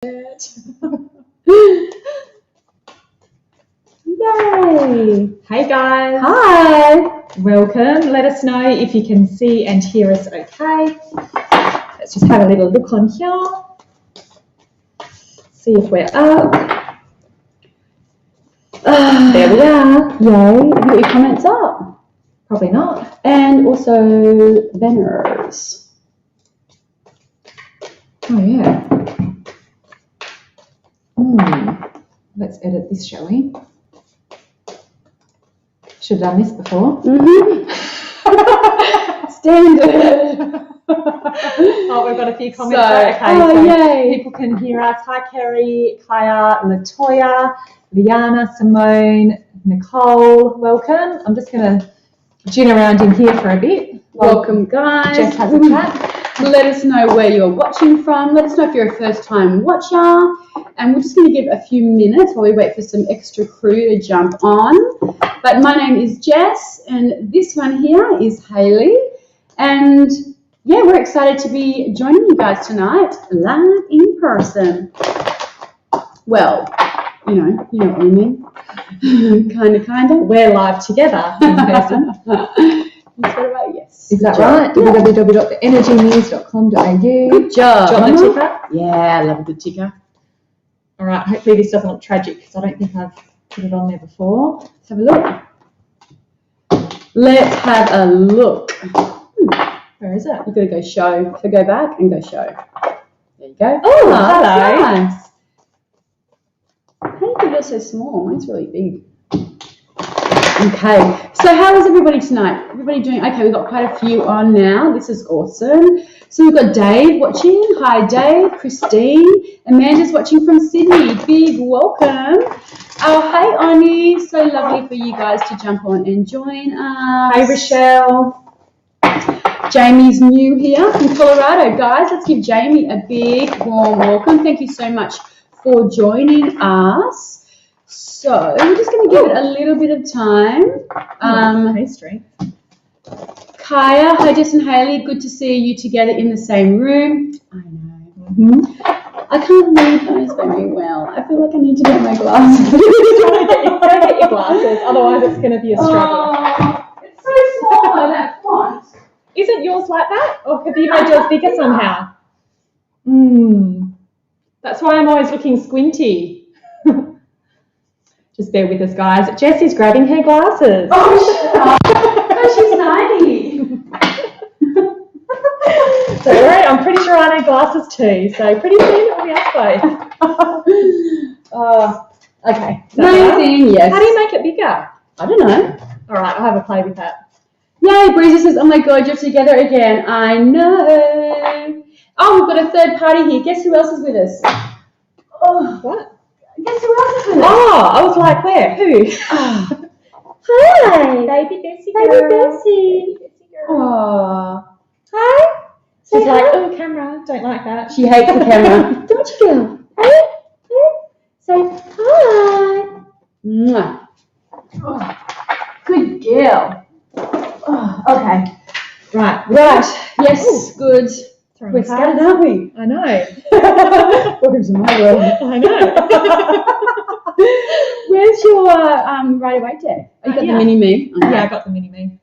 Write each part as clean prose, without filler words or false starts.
Yay! Hey guys! Hi! Welcome. Let us know if you can see and hear us okay. Let's just have a little look on here. See if we're up. There we are. Yay! Have you got your comments up? Probably not. And also banners. Oh yeah. Let's edit this, shall we? Should have done this before. Standard. Oh, we've got a few comments. So yay. People can hear us. Hi, Kerry, Kaya, Latoya, Liana, Simone, Nicole. Welcome. I'm just going to gin around in here for a bit. Welcome, guys. Jess has a chat. Let us know where you're watching from. Let us know if you're a first-time watcher. And we're just going to give a few minutes while we wait for some extra crew to jump on. But my name is Jess, and this one here is Hayley. And yeah, we're excited to be joining you guys tonight live in person. Well, you know what I mean. Kinda. We're live together in person. Yes. Is that right? Yeah. www.theenergynews.com.au. Good job. Do you want the ticker? Yeah, I love a good ticker. All right, hopefully this doesn't look tragic because I don't think I've put it on there before. Let's have a look. Let's have a look. Where is it? You've got to go show. So go back and go show. There you go. Oh, hello. Nice. How do you think you're so small? Mine's really big. Okay, so how is everybody tonight? Everybody doing okay? We've got quite a few on now. This is awesome. So we've got Dave watching. Hi, Dave. Christine. Amanda's watching from Sydney. Big welcome. Oh, hey, Oni. So lovely for you guys to jump on and join us. Hey, Rochelle. Jamie's new here from Colorado. Guys, let's give Jamie a big warm welcome. Thank you so much for joining us. So we're just going to give it a little bit of time. Pastry. Kaya, hi Jess and Hayley. Good to see you together in the same room. I know. I can't read those very well. I feel like I need to get my glasses. Go get your glasses, otherwise it's going to be a struggle. Oh, it's so small, that font. Isn't yours like that? Or have you made yours bigger somehow? That's why I'm always looking squinty. Just bear with us, guys. Jess is grabbing her glasses. Oh, shut up. Oh, she's 90. So, right, I'm pretty sure I need glasses too. So, pretty soon it'll be us both. Okay. Amazing, yes. How do you make it bigger? I don't know. All right, I'll have a play with that. Yay, Breezy says, oh my God, you're together again. I know. Oh, we've got a third party here. Guess who else is with us? Oh, What? guess who else is with us? Oh, I was like, where? Who? Hi. Baby Bessie Baby girl. Bessie. Baby Bessie girl. Aww. Hi. She's Say like, hi. oh, camera. Don't like that. She hates the camera. Don't you, girl? Hey. Say hi. Mwah. Oh, good girl. Oh, okay. Right. Yes, good. Throwing We're cards. scattered, aren't we? I know. Welcome to my world. I know. Where's your right away day? Oh, you got the mini me? Okay. Yeah, I got the mini me.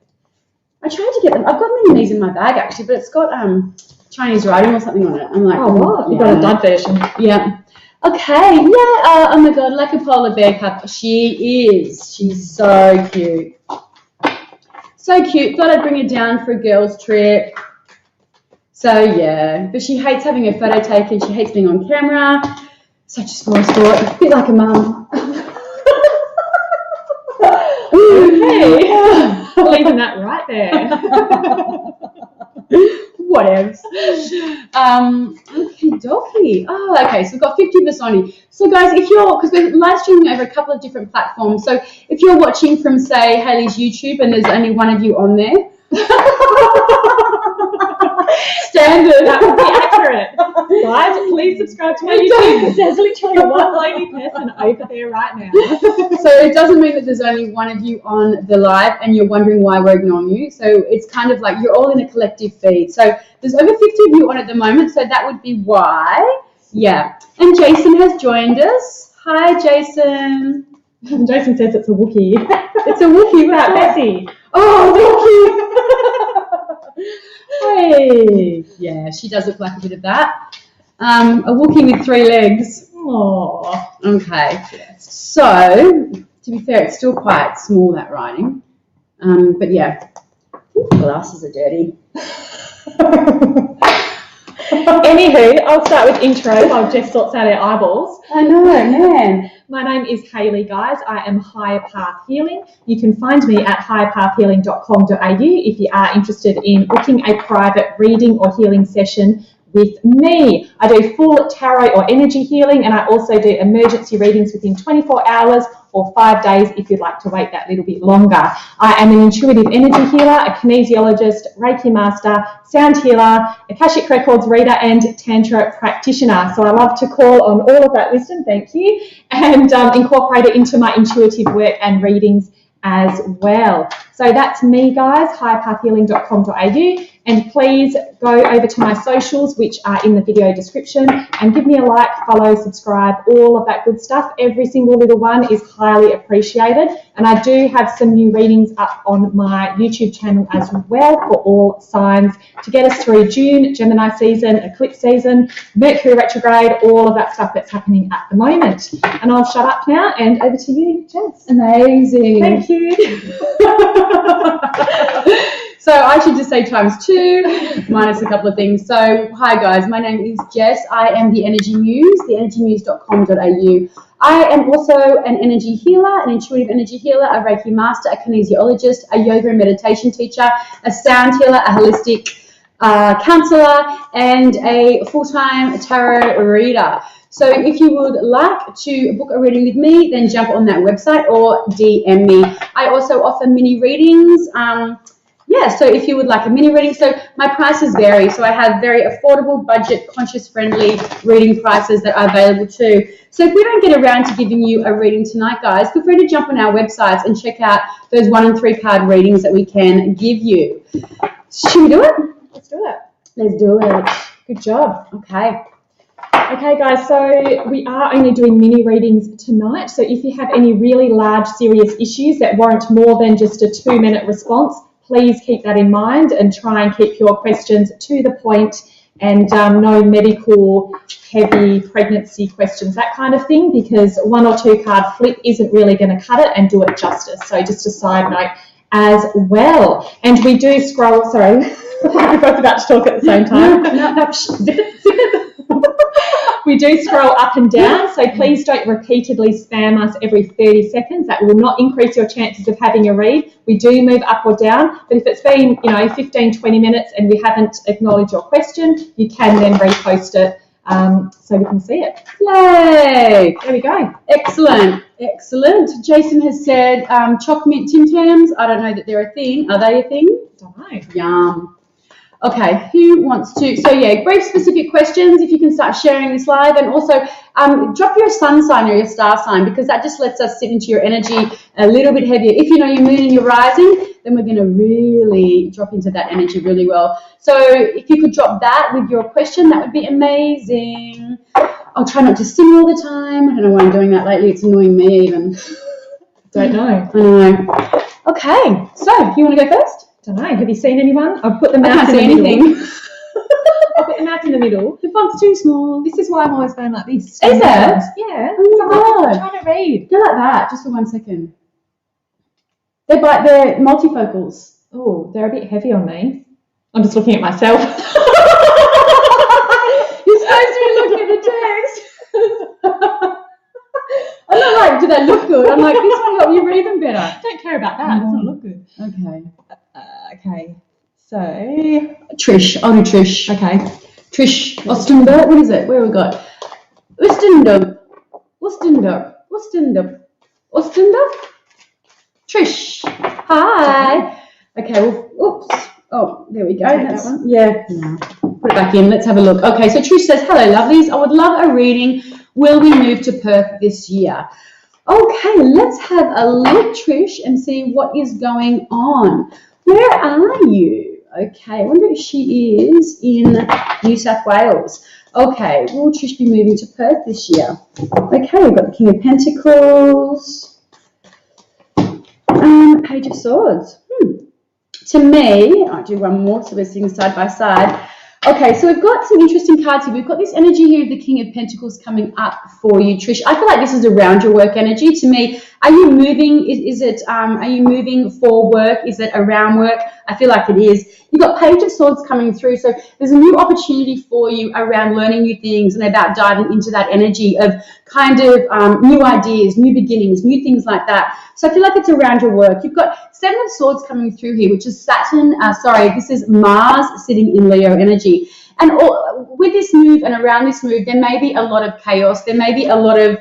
I tried to get them. I've got mini me's in my bag actually, but it's got Chinese writing or something on it. I'm like, Oh, what? You got a dud version. Yeah. Okay. Yeah. Oh my God, like a polar bear cup. She is. She's so cute. So cute. Thought I'd bring her down for a girls' trip. So yeah, but she hates having her photo taken. She hates being on camera. Such a small sport. A bit like a mum. Okay. Leaving that right there. Whatevs. Okie dokie. Oh, okay. So we've got 50 of us on here. So guys, if you're, because we're live streaming over a couple of different platforms. So if you're watching from, say, Hayley's YouTube and there's only one of you on there. Standard. That would be accurate. Guys, please subscribe to my YouTube because there's literally one lonely person over there right now. So it doesn't mean that there's only one of you on the live and you're wondering why we're ignoring you. So it's kind of like you're all in a collective feed. So there's over 50 of you on at the moment, so that would be why. Yeah. And Jason has joined us. Hi, Jason. Jason says it's a Wookiee. It's a Wookiee. What's that, Bessie? Oh, Wookiee. Hey. Yeah, she does look like a bit of that. A Wookiee with 3 legs. Oh. Okay. So, to be fair, it's still quite small, that writing. But yeah, glasses are dirty. Anywho, I'll start with intro while Jess sorts out our eyeballs. I know, man. My name is Hayley, guys. I am Higher Path Healing. You can find me at higherpathhealing.com.au if you are interested in booking a private reading or healing session with me. I do full tarot or energy healing, and I also do emergency readings within 24 hours or 5 days if you'd like to wait that little bit longer. I am an intuitive energy healer, a kinesiologist, Reiki master, sound healer, Akashic Records reader, and Tantra practitioner. So I love to call on all of that wisdom, thank you, and incorporate it into my intuitive work and readings as well. So that's me, guys, higherpathhealing.com.au, and please go over to my socials, which are in the video description, and give me a like, follow, subscribe, all of that good stuff. Every single little one is highly appreciated, and I do have some new readings up on my YouTube channel as well for all signs to get us through June, Gemini season, eclipse season, Mercury retrograde, all of that stuff that's happening at the moment. And I'll shut up now, and over to you, Jess. Amazing. Thank you. So I should just say ×2, minus a couple of things. So hi guys, my name is Jess. I am the Energy Muse, theenergymuse.com.au. I am also an energy healer, an intuitive energy healer, a Reiki master, a kinesiologist, a yoga and meditation teacher, a sound healer, a holistic counselor, and a full-time tarot reader. So if you would like to book a reading with me, then jump on that website or DM me. I also offer mini readings. So if you would like a mini reading, so my prices vary. So I have very affordable, budget, conscious-friendly reading prices that are available too. So if we don't get around to giving you a reading tonight, guys, feel free to jump on our websites and check out those 1 and 3 card readings that we can give you. Should we do it? Let's do it. Let's do it. Good job. Okay. Okay, guys, so we are only doing mini readings tonight. So if you have any really large, serious issues that warrant more than just a 2-minute response, please keep that in mind and try and keep your questions to the point, and no medical, heavy pregnancy questions, that kind of thing, because 1 or 2 card flip isn't really going to cut it and do it justice. So just a side note as well. And we do scroll, sorry, we're both about to talk at the same time. No, zip it. We do scroll up and down, so please don't repeatedly spam us every 30 seconds. That will not increase your chances of having a read. We do move up or down, but if it's been 15, 20 minutes and we haven't acknowledged your question, you can then repost it so we can see it. Yay! There we go. Excellent. Excellent. Jason has said choc mint Tim Tams. I don't know that they're a thing. Are they a thing? Don't know. Yum. Okay, who wants to? So yeah, brief specific questions if you can start sharing this live, and also drop your sun sign or your star sign, because that just lets us sit into your energy a little bit heavier. If you know your moon and your rising, then we're going to really drop into that energy really well. So if you could drop that with your question, that would be amazing. I'll try not to sing all the time. I don't know why I'm doing that lately. It's annoying me even. Don't know. I know. Okay, so you want to go first? Don't know. Have you seen anyone? I've put the mouth I can't in see the middle. anything. I'll put the mouth in the middle. The font's too small. This is why I'm always going like this. Is it? Yeah. Oh my I'm God. trying to read. Go like that, just for 1 second. They're multifocals. Oh, they're a bit heavy on me. I'm just looking at myself. You're supposed to be looking at the text. I'm not like, do they look good? I'm like, this will help you read them better. I don't care about that. It doesn't look good. Okay. Okay. So, Trish. I'll do Trish. okay. Trish Ostenberg. What is it? Where have we got? Ostenberg. Trish. Hi. Okay. Well, oops. Oh, there we go. Take that one. Yeah. No. Put it back in. Let's have a look. Okay. So Trish says, hello, lovelies. I would love a reading. Will we move to Perth this year? Okay, let's have a look, Trish, and see what is going on. Where are you? Okay, I wonder if she is in New South Wales. Okay, will Trish be moving to Perth this year? Okay, we've got the King of Pentacles. Page of Swords. To me, I'll do one more so we're sitting side by side. Okay, so we've got some interesting cards here. We've got this energy here of the King of Pentacles coming up for you, Trish. I feel like this is around your work energy. To me, are you moving? Are you moving for work? Is it around work? I feel like it is. You've got Page of Swords coming through. So there's a new opportunity for you around learning new things and about diving into that energy of kind of new ideas, new beginnings, new things like that. So I feel like it's around your work. You've got Seven of Swords coming through here, which is this is Mars sitting in Leo energy. And with this move and around this move, there may be a lot of chaos. There may be a lot of,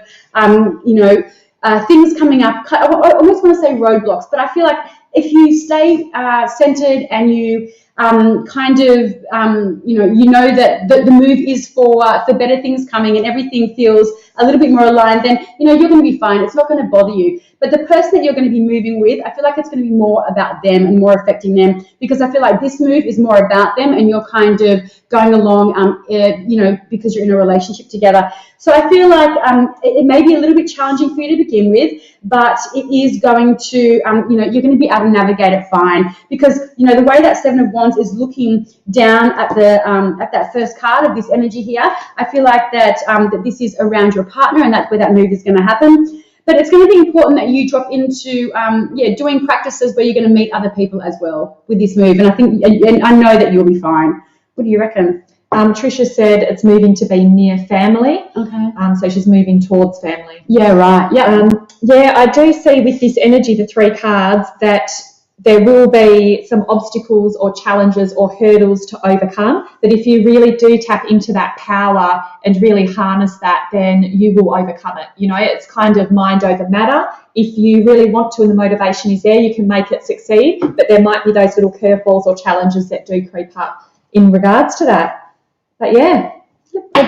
things coming up. I almost want to say roadblocks, but I feel like if you stay centered and you you know that the move is for better things coming and everything feels a little bit more aligned, then you're going to be fine. It's not going to bother you. But the person that you're going to be moving with, I feel like it's going to be more about them and more affecting them, because I feel like this move is more about them and you're kind of going along, because you're in a relationship together. So I feel like it may be a little bit challenging for you to begin with, but it is going to, you're going to be able to navigate it fine, because, the way that Seven of Wands is looking down at that first card of this energy here, I feel like that this is around your partner and that's where that move is going to happen. But it's going to be important that you drop into, doing practices where you're going to meet other people as well with this move. And I know that you'll be fine. What do you reckon? Tricia said it's moving to be near family. Okay. So she's moving towards family. Yeah, right. Yeah. I do see with this energy, the three cards, that there will be some obstacles or challenges or hurdles to overcome. But if you really do tap into that power and really harness that, then you will overcome it. It's kind of mind over matter. If you really want to and the motivation is there, you can make it succeed. But there might be those little curveballs or challenges that do creep up in regards to that. But yeah,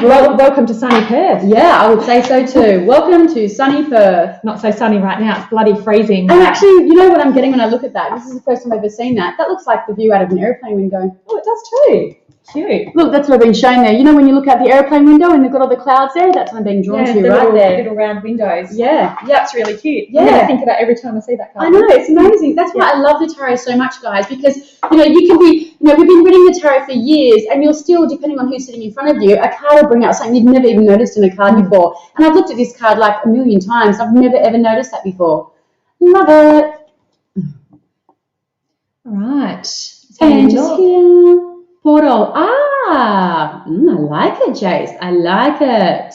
welcome to sunny Perth. Yeah, I would say so too. Welcome to sunny Perth. Not so sunny right now. It's bloody freezing. And actually, you know what I'm getting when I look at that? This is the first time I've ever seen that. That looks like the view out of an airplane window. Oh, it does too. Cute. Look, that's what I've been shown there. When you look out the airplane window and they've got all the clouds there, that's what I'm being drawn to right there. Little round windows. Yeah. That's really cute. Yeah. I'm going to think of that every time I see that card. I know, it's amazing. That's why I love the tarot so much, guys, because, you can be, we've been reading the tarot for years and you'll still, depending on who's sitting in front of you, a card will bring out something you've never even noticed in a card before. And I've looked at this card like a million times. I've never ever noticed that before. Love it. All right. And just here. Portal. I like it, Jace. I like it.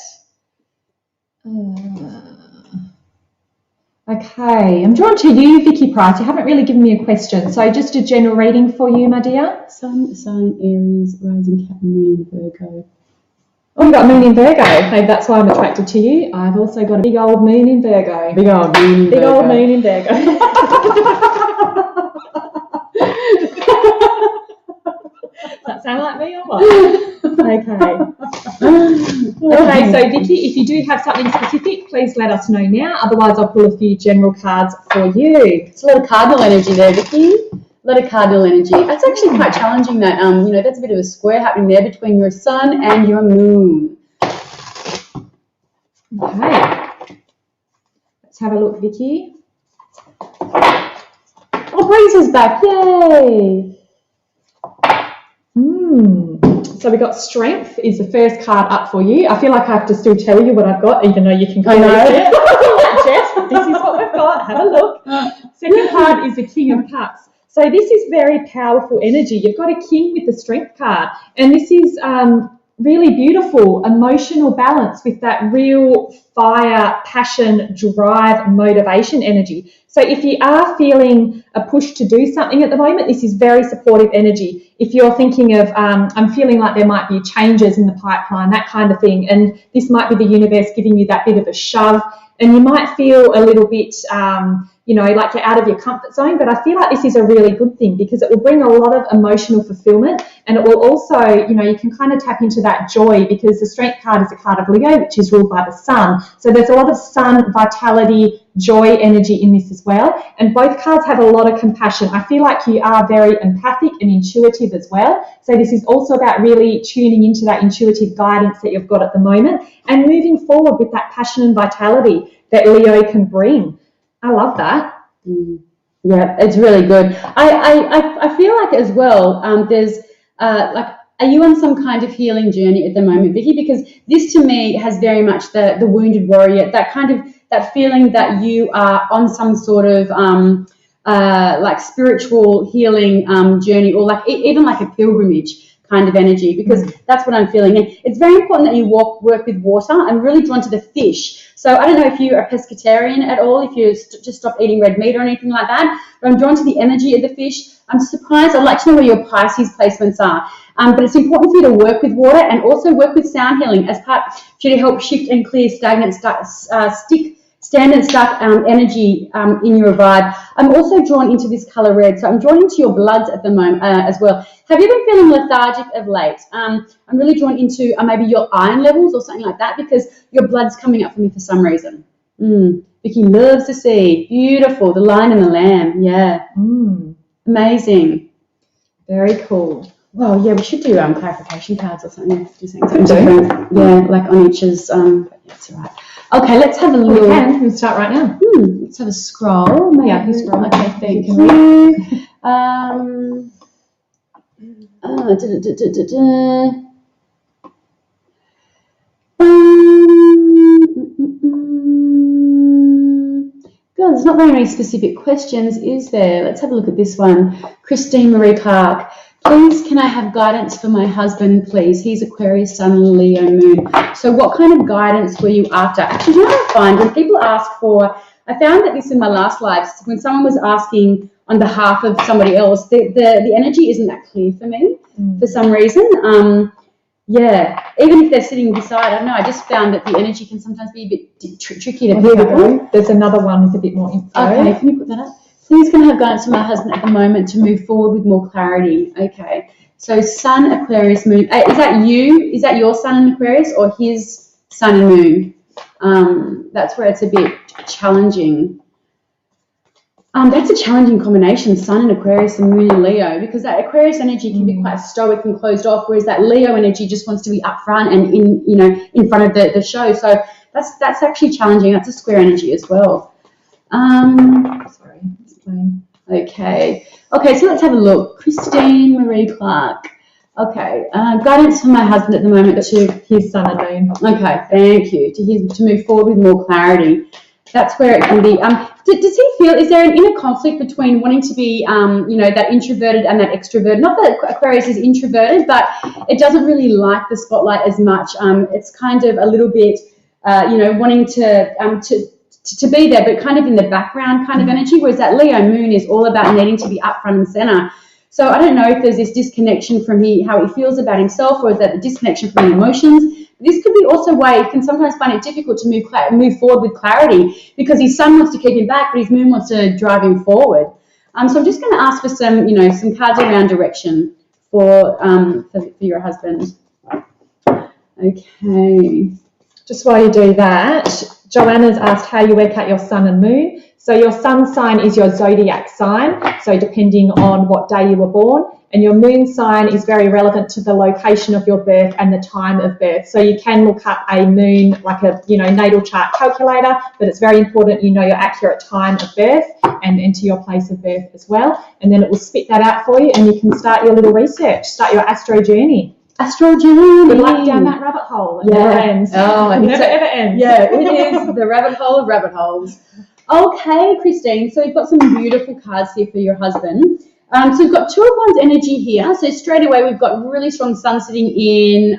Okay, I'm drawn to you, Vicky Price. You haven't really given me a question, so just a general reading for you, my dear. Sun, sign, Aries, rising cat, moon, Virgo. Oh, you've got moon in Virgo. Maybe that's why I'm attracted to you. I've also got a big old moon in Virgo. Big old moon in Virgo. Big old moon in Virgo. Does that sound like me or what? Okay, so Vicky, if you do have something specific, please let us know now. Otherwise, I'll pull a few general cards for you. It's a lot of cardinal energy there, Vicky. A lot of cardinal energy. That's actually quite challenging. That that's a bit of a square happening there between your sun and your moon. Okay, let's have a look, Vicky. Oh, Breeze is back! Yay! So we got Strength is the first card up for you. I feel like I have to still tell you what I've got, even though you can call it. Jess, this is what we've got. Have a look. Second card is the King of Cups. So this is very powerful energy. You've got a King with the Strength card, and this is really beautiful emotional balance with that real fire, passion, drive, motivation energy. So if you are feeling a push to do something at the moment, this is very supportive energy. If you're thinking of, I'm feeling like there might be changes in the pipeline, that kind of thing, and this might be the universe giving you that bit of a shove, and you might feel a little bit like you're out of your comfort zone. But I feel like this is a really good thing because it will bring a lot of emotional fulfillment, and it will also, you can kind of tap into that joy because the Strength card is a card of Leo, which is ruled by the sun. So there's a lot of sun, vitality, joy energy in this as well. And both cards have a lot of compassion. I feel like you are very empathic and intuitive as well. So this is also about really tuning into that intuitive guidance that you've got at the moment and moving forward with that passion and vitality that Leo can bring. I love that. Yeah, it's really good. I feel like as well, there's are you on some kind of healing journey at the moment, Vicky? Because this to me has very much the wounded warrior, that feeling that you are on some sort of like spiritual healing journey, or like even like a pilgrimage kind of energy, because that's what I'm feeling. And it's very important that you work with water. I'm really drawn to the fish. So I don't know if you're a pescatarian at all, if you just stop eating red meat or anything like that, but I'm drawn to the energy of the fish. I'm surprised. I'd like to know where your Pisces placements are. But it's important for you to work with water and also work with sound healing as part to help shift and clear stagnant, stuck energy in your vibe. I'm also drawn into this color red, so I'm drawn into your bloods at the moment as well. Have you been feeling lethargic of late? I'm really drawn into maybe your iron levels or something like that, because your blood's coming up for me for some reason. Vicky loves to see. Beautiful. The lion and the lamb. Yeah. Amazing. Very cool. Well, yeah, we should do clarification cards or something. Do something different. Yeah, like on each's. But yeah, it's all right. Okay, let's have a look. We can start right now. Let's have a scroll. Yeah, you scroll. Okay, thank you. God, there's not very many specific questions, is there? Let's have a look at this one. Christine Marie Clark. Please, can I have guidance for my husband, please? He's Aquarius, Sun, Leo, Moon. So what kind of guidance were you after? Actually, you know what I find? When people ask for, I found that this in my last lives, when someone was asking on behalf of somebody else, the energy isn't that clear for me for some reason. Yeah, even if they're sitting beside, I don't know, I just found that the energy can sometimes be a bit tricky to pick up. There's another one with a bit more info. Okay, can you put that up? Please can I have guidance for my husband at the moment to move forward with more clarity. Okay, so Sun, Aquarius, Moon. Is that you? Is that your Sun in Aquarius or his Sun and Moon? That's where it's a bit challenging. That's a challenging combination, Sun and Aquarius and Moon and Leo, because that Aquarius energy can be quite stoic and closed off, whereas that Leo energy just wants to be upfront and in front of the show. So that's actually challenging. That's a square energy as well. Sorry, explain. Okay, so let's have a look. Christine Marie Clark. Okay, guidance for my husband at the moment to his Sun and Moon. Okay, thank you. To move forward with more clarity. That's where it can be. Does he feel, is there an inner conflict between wanting to be, that introverted and that extroverted? Not that Aquarius is introverted, but it doesn't really like the spotlight as much. It's kind of a little bit, wanting to be there, but kind of in the background kind of energy, whereas that Leo Moon is all about needing to be up front and center. So I don't know if there's this disconnection from how he feels about himself, or is that a disconnection from the emotions? This could be also why he can sometimes find it difficult to move forward with clarity, because his Sun wants to keep him back, but his Moon wants to drive him forward. So I'm just going to ask for some cards around direction for your husband. Okay. Just while you do that, Joanna's asked how you work out your Sun and Moon. So your Sun sign is your zodiac sign, so depending on what day you were born, and your Moon sign is very relevant to the location of your birth and the time of birth. So you can look up a Moon, like a natal chart calculator, but it's very important you know your accurate time of birth and enter your place of birth as well, and then it will spit that out for you, and you can start your little research, start your astro journey. Astro journey. Good luck down that rabbit hole. It never ends. Oh, it never ever ends. Yeah, it is the rabbit hole of rabbit holes. Okay, Christine. So we've got some beautiful cards here for your husband. So we've got Two of Wands energy here. So straight away we've got really strong Sun sitting in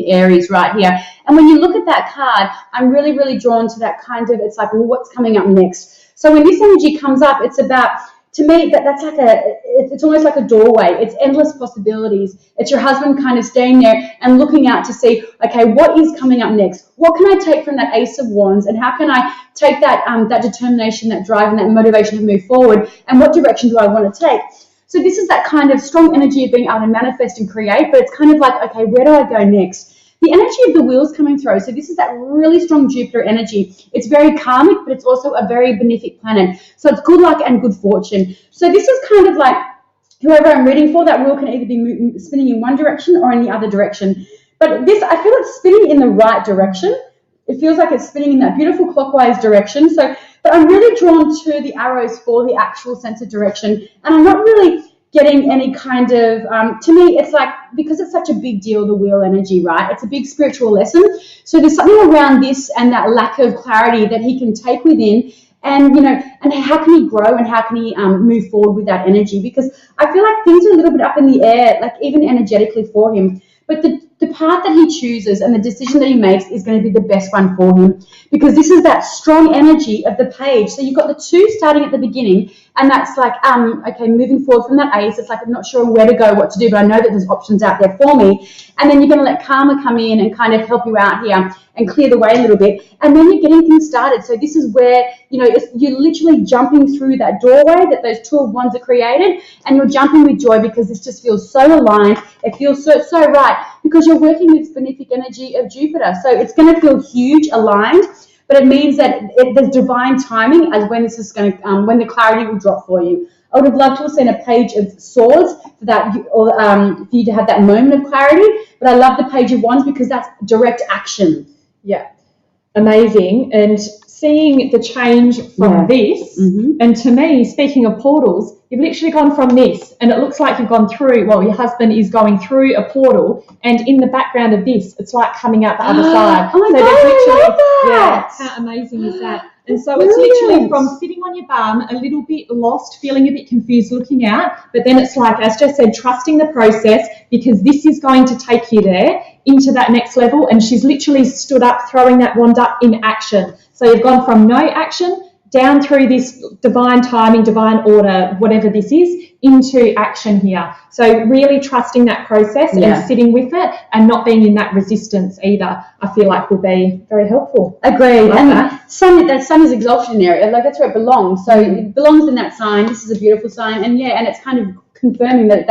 Aries right here. And when you look at that card, I'm really, really drawn to that kind of. It's like, well, what's coming up next? So when this energy comes up, it's about to me, that's like it's almost like a doorway. It's endless possibilities. It's your husband kind of staying there and looking out to see, okay, what is coming up next? What can I take from that Ace of Wands, and how can I take that that determination, that drive, and that motivation to move forward? And what direction do I want to take? So this is that kind of strong energy of being able to manifest and create, but it's kind of like, okay, where do I go next? The energy of the wheels coming through. So this is that really strong Jupiter energy. It's very karmic, but it's also a very benefic planet. So it's good luck and good fortune. So this is kind of like whoever I'm reading for, that wheel can either be spinning in one direction or in the other direction. But this, I feel it's spinning in the right direction. It feels like it's spinning in that beautiful clockwise direction. So, but I'm really drawn to the arrows for the actual sense of direction. And I'm not really getting any kind of, to me, it's like, because it's such a big deal, the wheel energy, right? It's a big spiritual lesson. So there's something around this and that lack of clarity that he can take within, and, you know, and how can he grow and how can he move forward with that energy? Because I feel like things are a little bit up in the air, like even energetically for him. But the path that he chooses and the decision that he makes is going to be the best one for him, because this is that strong energy of the page. So you've got the two starting at the beginning, and that's like, okay, moving forward from that Ace, it's like, I'm not sure where to go, what to do, but I know that there's options out there for me. And then you're going to let karma come in and kind of help you out here and clear the way a little bit. And then you're getting things started. So this is where, you know, you're literally jumping through that doorway that those two of wands are created, and you're jumping with joy because this just feels so aligned. It feels so right, because you're working with benefic energy of Jupiter. So it's going to feel huge, aligned, but it means that there's divine timing as when this is going to, when the clarity will drop for you. I would have loved to have seen a page of swords for that, or for you to have that moment of clarity. But I love the page of wands because that's direct action. Yeah, amazing. And seeing the change from this, and to me, speaking of portals, you've literally gone from this, and it looks like you've gone through, well, your husband is going through a portal, and in the background of this, it's like coming out the other side. Oh my God, I love that. Yeah, how amazing is that? And so it's literally from sitting on your bum, a little bit lost, feeling a bit confused, looking out, but then it's like, as Jess said, trusting the process, because this is going to take you there into that next level. And she's literally stood up, throwing that wand up in action. So you've gone from no action down through this divine timing, divine order, whatever this is, into action here. So really trusting that process and sitting with it, and not being in that resistance either, I feel like will be very helpful. Agree. And that sun is exalted area, like that's where it belongs. So it belongs in that sign. This is a beautiful sign, and and it's kind of confirming that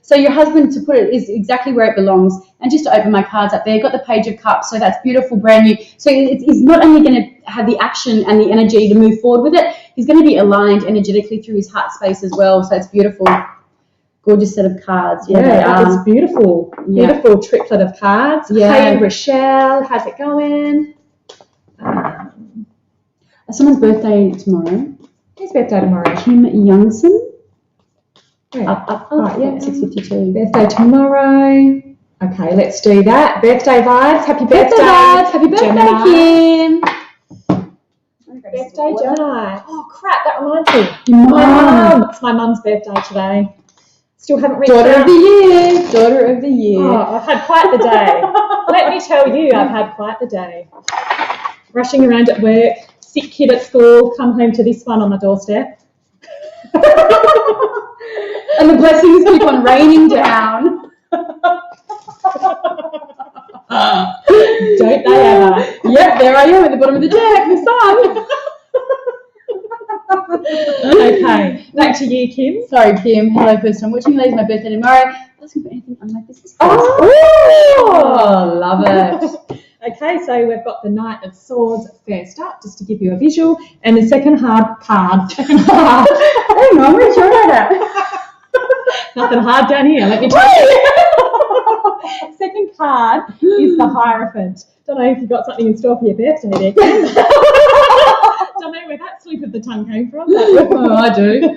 so your husband, to put it, is exactly where it belongs. And just to open my cards up there, you've got the Page of Cups, so that's beautiful, brand new. So he's not only going to have the action and the energy to move forward with it, he's going to be aligned energetically through his heart space as well. So it's beautiful. Gorgeous set of cards. It's beautiful. Beautiful triplet of cards. Hey, Rochelle, how's it going? Someone's birthday tomorrow. Whose birthday tomorrow? Kim Youngson. Up, 6:52. Birthday tomorrow. Okay, let's do that. Birthday vibes. Happy birthday. Happy birthday, Kim. Birthday, Gemini. Oh, crap, that reminds me. My mum. It's my mum's birthday today. Still haven't reached Daughter out. of the year. Daughter of the year. Oh, I've had quite the day. Let me tell you, I've had quite the day. Rushing around at work, sick kid at school, come home to this one on my doorstep. And the blessings keep on raining down. Don't they ever? Yep, there I am at the bottom of the deck, the sun. Okay, back to you, Kim. Sorry, Kim. Hello, first time watching. Today's my birthday tomorrow. Asking for anything on my business. Oh, love it. Okay, so we've got the Knight of Swords first up, just to give you a visual, and the second hard card. Hang on, where's your head at? Nothing hard down here, let me tell you. Second card is the Hierophant. Don't know if you've got something in store for your birthday there, Kim. Don't know where that slip of the tongue came from. Oh, I do.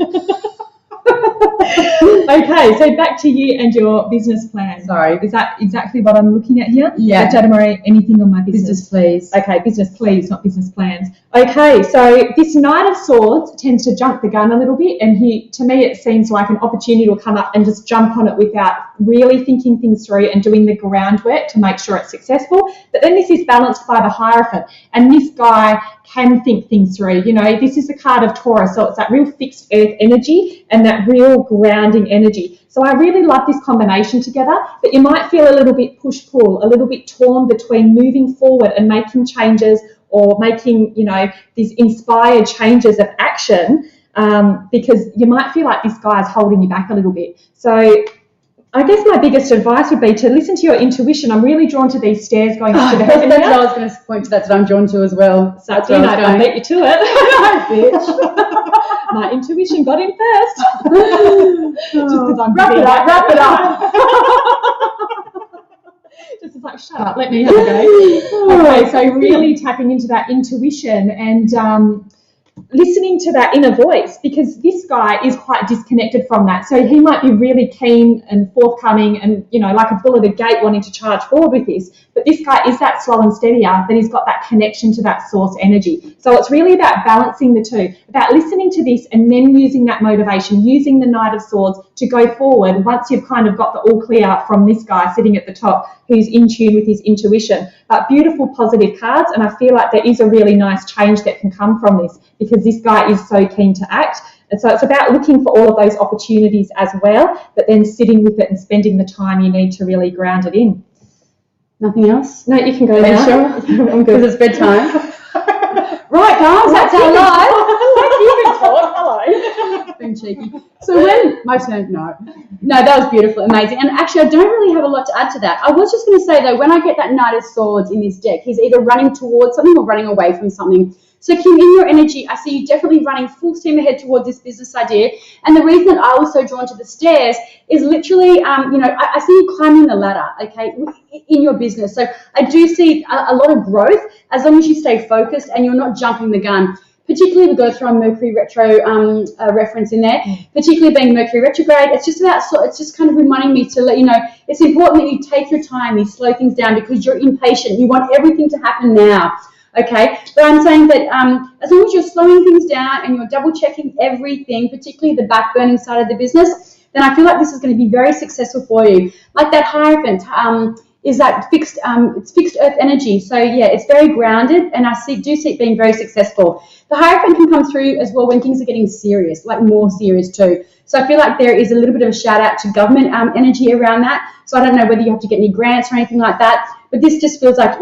Okay, so back to you and your business plan. Sorry. Is that exactly what I'm looking at here? Yeah. January, anything on my business? Business, please. Okay, business, please, not business plans. Okay, so this Knight of Swords tends to jump the gun a little bit, and to me, it seems like an opportunity will come up and just jump on it without really thinking things through and doing the groundwork to make sure it's successful. But then this is balanced by the Hierophant, and this guy can think things through. You know, this is the card of Taurus, so it's that real fixed earth energy and that real grounding energy. So I really love this combination together, but you might feel a little bit push-pull, a little bit torn between moving forward and making changes or making, you know, these inspired changes of action, because you might feel like this guy is holding you back a little bit. So I guess my biggest advice would be to listen to your intuition. I'm really drawn to these stairs going up to the heaven. That's what I was going to point to. That's what I'm drawn to as well. So that's what I beat you to it. Bitch. My intuition got in first. Just because I'm wrap it up. Just like, shut up, let me have a go. Okay, so really tapping into that intuition and listening to that inner voice, because this guy is quite disconnected from that. So he might be really keen and forthcoming and, you know, like a bull at a gate wanting to charge forward with this. But this guy is that slow and steadier, but he's got that connection to that source energy. So it's really about balancing the two, about listening to this and then using that motivation, using the Knight of Swords to go forward once you've kind of got the all clear from this guy sitting at the top who's in tune with his intuition. But beautiful, positive cards, and I feel like there is a really nice change that can come from this, because this guy is so keen to act. And so it's about looking for all of those opportunities as well, but then sitting with it and spending the time you need to really ground it in. Nothing else? No, you can go now. Sure? I'm good. Because it's bedtime. Right, guys, that's our live. You can talk. Hello. Being cheeky. So when my turn, no, that was beautiful, amazing. And actually, I don't really have a lot to add to that. I was just going to say though, when I get that Knight of Swords in this deck, he's either running towards something or running away from something. So Kim, in your energy, I see you definitely running full steam ahead towards this business idea. And the reason that I was so drawn to the stairs is literally, you know, I see you climbing the ladder, okay, in your business. So I do see a lot of growth as long as you stay focused and you're not jumping the gun. Particularly, we've got to throw a Mercury retro reference in there. Particularly being Mercury retrograde, it's just about, it's just kind of reminding me to let you know it's important that you take your time, you slow things down, because you're impatient. You want everything to happen now. Okay, but I'm saying that as long as you're slowing things down and you're double checking everything, particularly the back burning side of the business, then I feel like this is going to be very successful for you. Like that Hierophant is that fixed, it's fixed earth energy. So yeah, it's very grounded, and I do see it being very successful. The Hierophant can come through as well when things are getting serious, like more serious too. So I feel like there is a little bit of a shout out to government energy around that. So I don't know whether you have to get any grants or anything like that, but this just feels like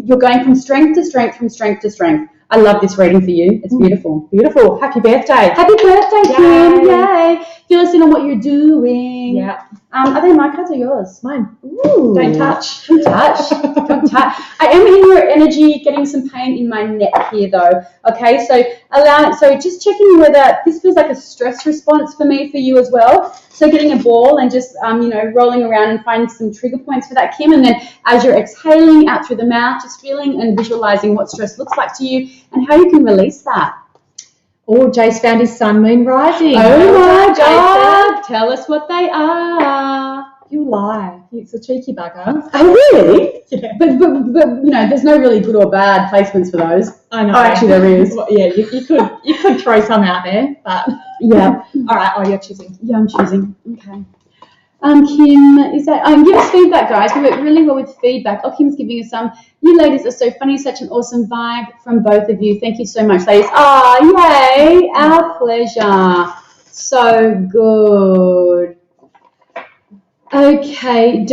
you're going from strength to strength, from strength to strength. I love this reading for you. It's beautiful. Beautiful. Happy birthday. Happy birthday, Kim. Yay. Fill us in on what you're doing. Yeah. Are they my cards or yours? Mine. Ooh. Don't touch. Don't touch. Don't touch. I am in your energy, getting some pain in my neck here though. Okay, so just checking whether this feels like a stress response for me, for you as well. So getting a ball and just you know, rolling around and finding some trigger points for that, Kim, and then as you're exhaling out through the mouth, just feeling and visualizing what stress looks like to you and how you can release that. Oh, Jace found his sun, moon, rising. Oh my God! Tell us what they are. You lie. It's a cheeky bugger. Oh really? Yeah. But you know, there's no really good or bad placements for those. I know. Oh, actually, there is. Well, yeah, you could throw some out there, but yeah. All right. Oh, you're choosing. Yeah, I'm choosing. Okay. Kim, is that? Give us feedback, guys. We work really well with feedback. Oh, Kim's giving us some. You ladies are so funny. Such an awesome vibe from both of you. Thank you so much, ladies. Oh, yay! Our pleasure. So good. Okay,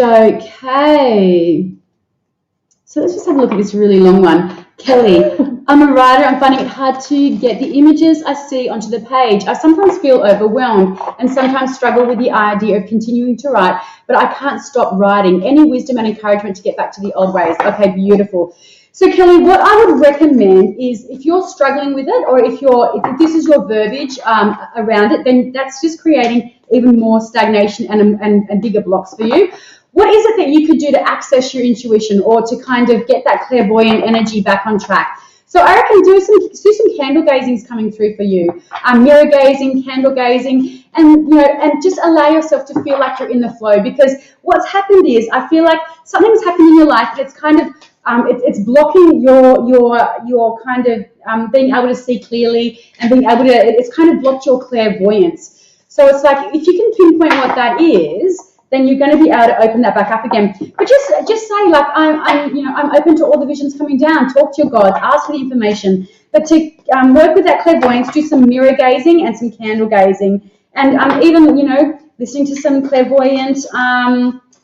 so let's just have a look at this really long one. Kelly, I'm a writer. I'm finding it hard to get the images I see onto the page. I sometimes feel overwhelmed and sometimes struggle with the idea of continuing to write, but I can't stop writing. Any wisdom and encouragement to get back to the old ways? Okay, beautiful. So Kelly, what I would recommend is if you're struggling with it, or if this is your verbiage around it, then that's just creating even more stagnation and bigger blocks for you. What is it that you could do to access your intuition or to kind of get that clairvoyant energy back on track? So I reckon do some candle gazings coming through for you, mirror gazing, candle gazing, and just allow yourself to feel like you're in the flow. Because what's happened is I feel like something's happened in your life that's kind of it's blocking your kind of being able to see clearly and being able to. It's kind of blocked your clairvoyance. So it's like if you can pinpoint what that is, then you're going to be able to open that back up again. But just say like I'm open to all the visions coming down. Talk to your gods, ask for the information. But to work with that clairvoyance, do some mirror gazing and some candle gazing. And even, listening to some clairvoyant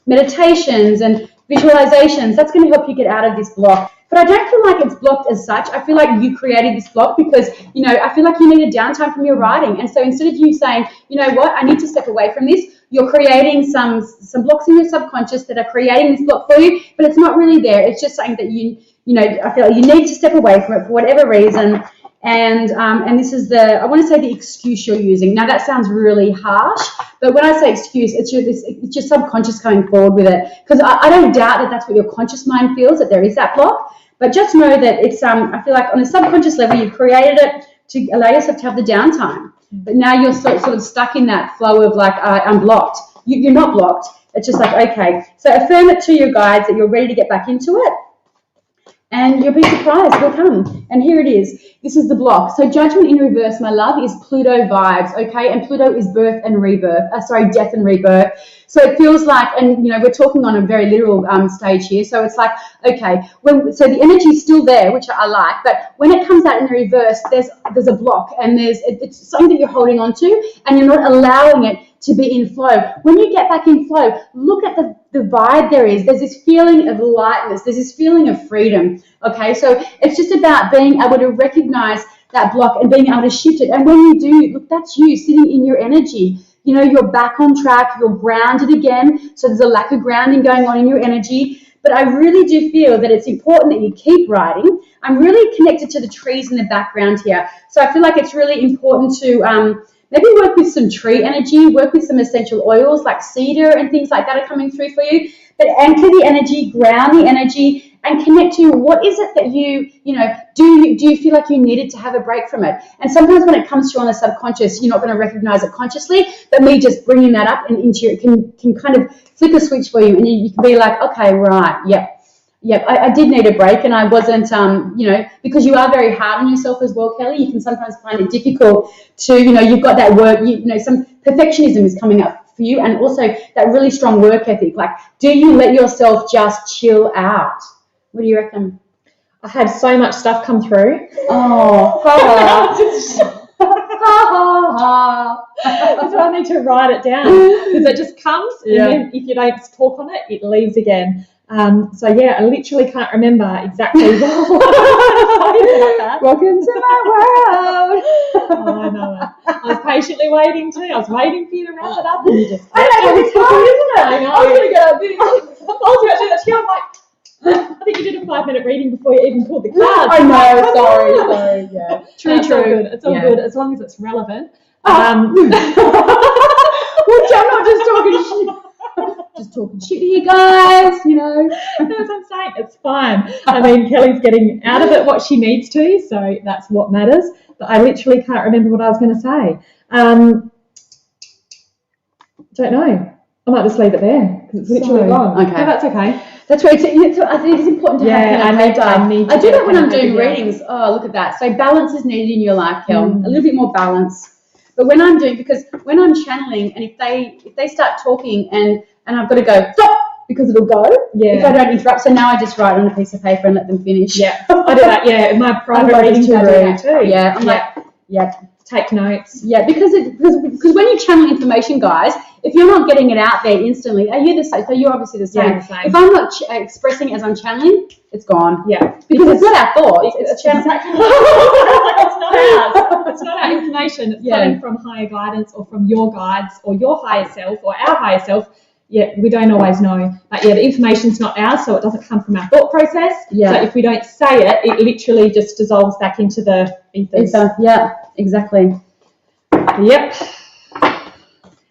meditations and visualizations, that's going to help you get out of this block. But I don't feel like it's blocked as such. I feel like you created this block because, I feel like you need a downtime from your writing. And so instead of you saying, you know what, I need to step away from this, you're creating some blocks in your subconscious that are creating this block for you, but it's not really there. It's just something that I feel like you need to step away from it for whatever reason. And this is I want to say the excuse you're using. Now that sounds really harsh, but when I say excuse, it's your subconscious coming forward with it. Because I don't doubt that that's what your conscious mind feels, that there is that block. But just know that it's, I feel like on a subconscious level, you've created it to allow yourself to have the downtime. But now you're sort of stuck in that flow of like, I'm blocked. You're not blocked. It's just like, okay. So affirm it to your guides that you're ready to get back into it. And you'll be surprised, it'll come. And here it is. This is the block. So judgment in reverse, my love, is Pluto vibes, okay? And Pluto is birth and rebirth. Death and rebirth. So it feels like, and we're talking on a very literal stage here. So it's like, okay, so the energy is still there, which I like, but when it comes out in the reverse, there's a block, and it's something that you're holding on to, and you're not allowing it to be in flow. When you get back in flow, look at the vibe there is. There's this feeling of lightness. There's this feeling of freedom. Okay, so it's just about being able to recognize that block and being able to shift it. And when you do, look, that's you sitting in your energy. You're back on track. You're grounded again. So there's a lack of grounding going on in your energy. But I really do feel that it's important that you keep writing. I'm really connected to the trees in the background here. So I feel like it's really important to maybe work with some tree energy, work with some essential oils like cedar and things like that are coming through for you. But anchor the energy, ground the energy, and connect to what is it that do you feel like you needed to have a break from it? And sometimes when it comes to you on the subconscious, you're not going to recognize it consciously, but me just bringing that up and into it can kind of flick a switch for you, and you can be like, okay, right, yep, I did need a break, and I wasn't, because you are very hard on yourself as well, Kelly. You can sometimes find it difficult to, you've got that work, some perfectionism is coming up for you, and also that really strong work ethic. Like, do you let yourself just chill out? What do you reckon? I had so much stuff come through. Oh, so I need to write it down because it just comes, and then if you don't talk on it, it leaves again. I literally can't remember exactly what Welcome to my world. Oh, I know it. I was patiently waiting too. I was waiting for you to wrap it up, and you just. I know, it's hard, isn't it? I know. I was going to get up this. I was actually that I'm like, I think you did a 5-minute reading before you even pulled the cards. I know. Sorry. Yeah. True. It's all good as long as it's relevant. Well, I'm not just talking shit. Just talking shit to you guys, That's what I'm saying. It's fine. I mean, Kelly's getting out of it what she needs to, so that's what matters. But I literally can't remember what I was going to say. Don't know. I might just leave it there because it's literally gone. Okay. No, that's okay. That's right. I think it's important to have I do that when I'm doing readings. Oh, look at that. So balance is needed in your life, Kel. A little bit more balance. But when I'm because when I'm channeling, and if they start talking and I've got to go stop because it'll go if I don't interrupt. So now I just write on a piece of paper and let them finish. Yeah, I do that. Yeah, in my private readings I do that too. Yeah, I'm like, take notes. Yeah, because when you channel information, guys, if you're not getting it out there instantly, are you the same? So you're obviously the same. Yeah, if I'm not expressing as I'm channeling, it's gone. Yeah, because it's not our thoughts. It's channeling. It's not ours. It's not our information. It's coming from higher guidance or from your guides or your higher self or our higher self. Yeah, we don't always know. But the information's not ours, so it doesn't come from our thought process. Yeah. So if we don't say it, it literally just dissolves back into the ethers. Yeah, exactly. Yep.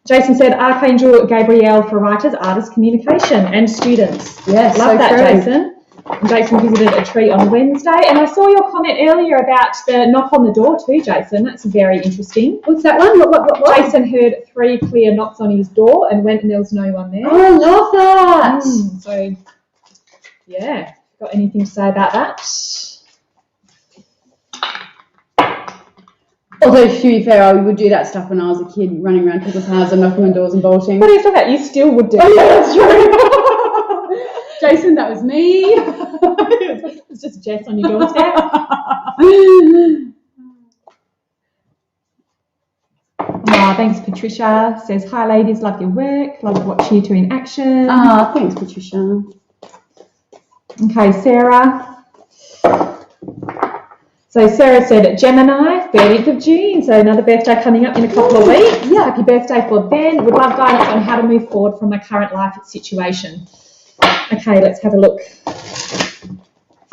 Jason said, Archangel Gabriel for writers, artists, communication, and students. Yes, love so that, true. Jason. And Jason visited a tree on Wednesday, and I saw your comment earlier about the knock on the door too, Jason. That's very interesting. What's that one? What? Jason heard 3 clear knocks on his door and went and there was no one there. Oh, I love that. So, yeah. Got anything to say about that? Although, to be fair, I would do that stuff when I was a kid, running around people's houses and knocking on doors and bolting. What are you talking about? You still would do. Oh, yeah, that's true. Jason, that was me. It's just Jess on your doorstep. Thanks, Patricia. Says, hi, ladies. Love your work. Love watching you two in action. Thanks, Patricia. Okay, Sarah. So Sarah said Gemini, 30th of June. So another birthday coming up in a couple of weeks. Yeah. Happy birthday for them. Would love guidance on how to move forward from my current life situation. Okay, let's have a look.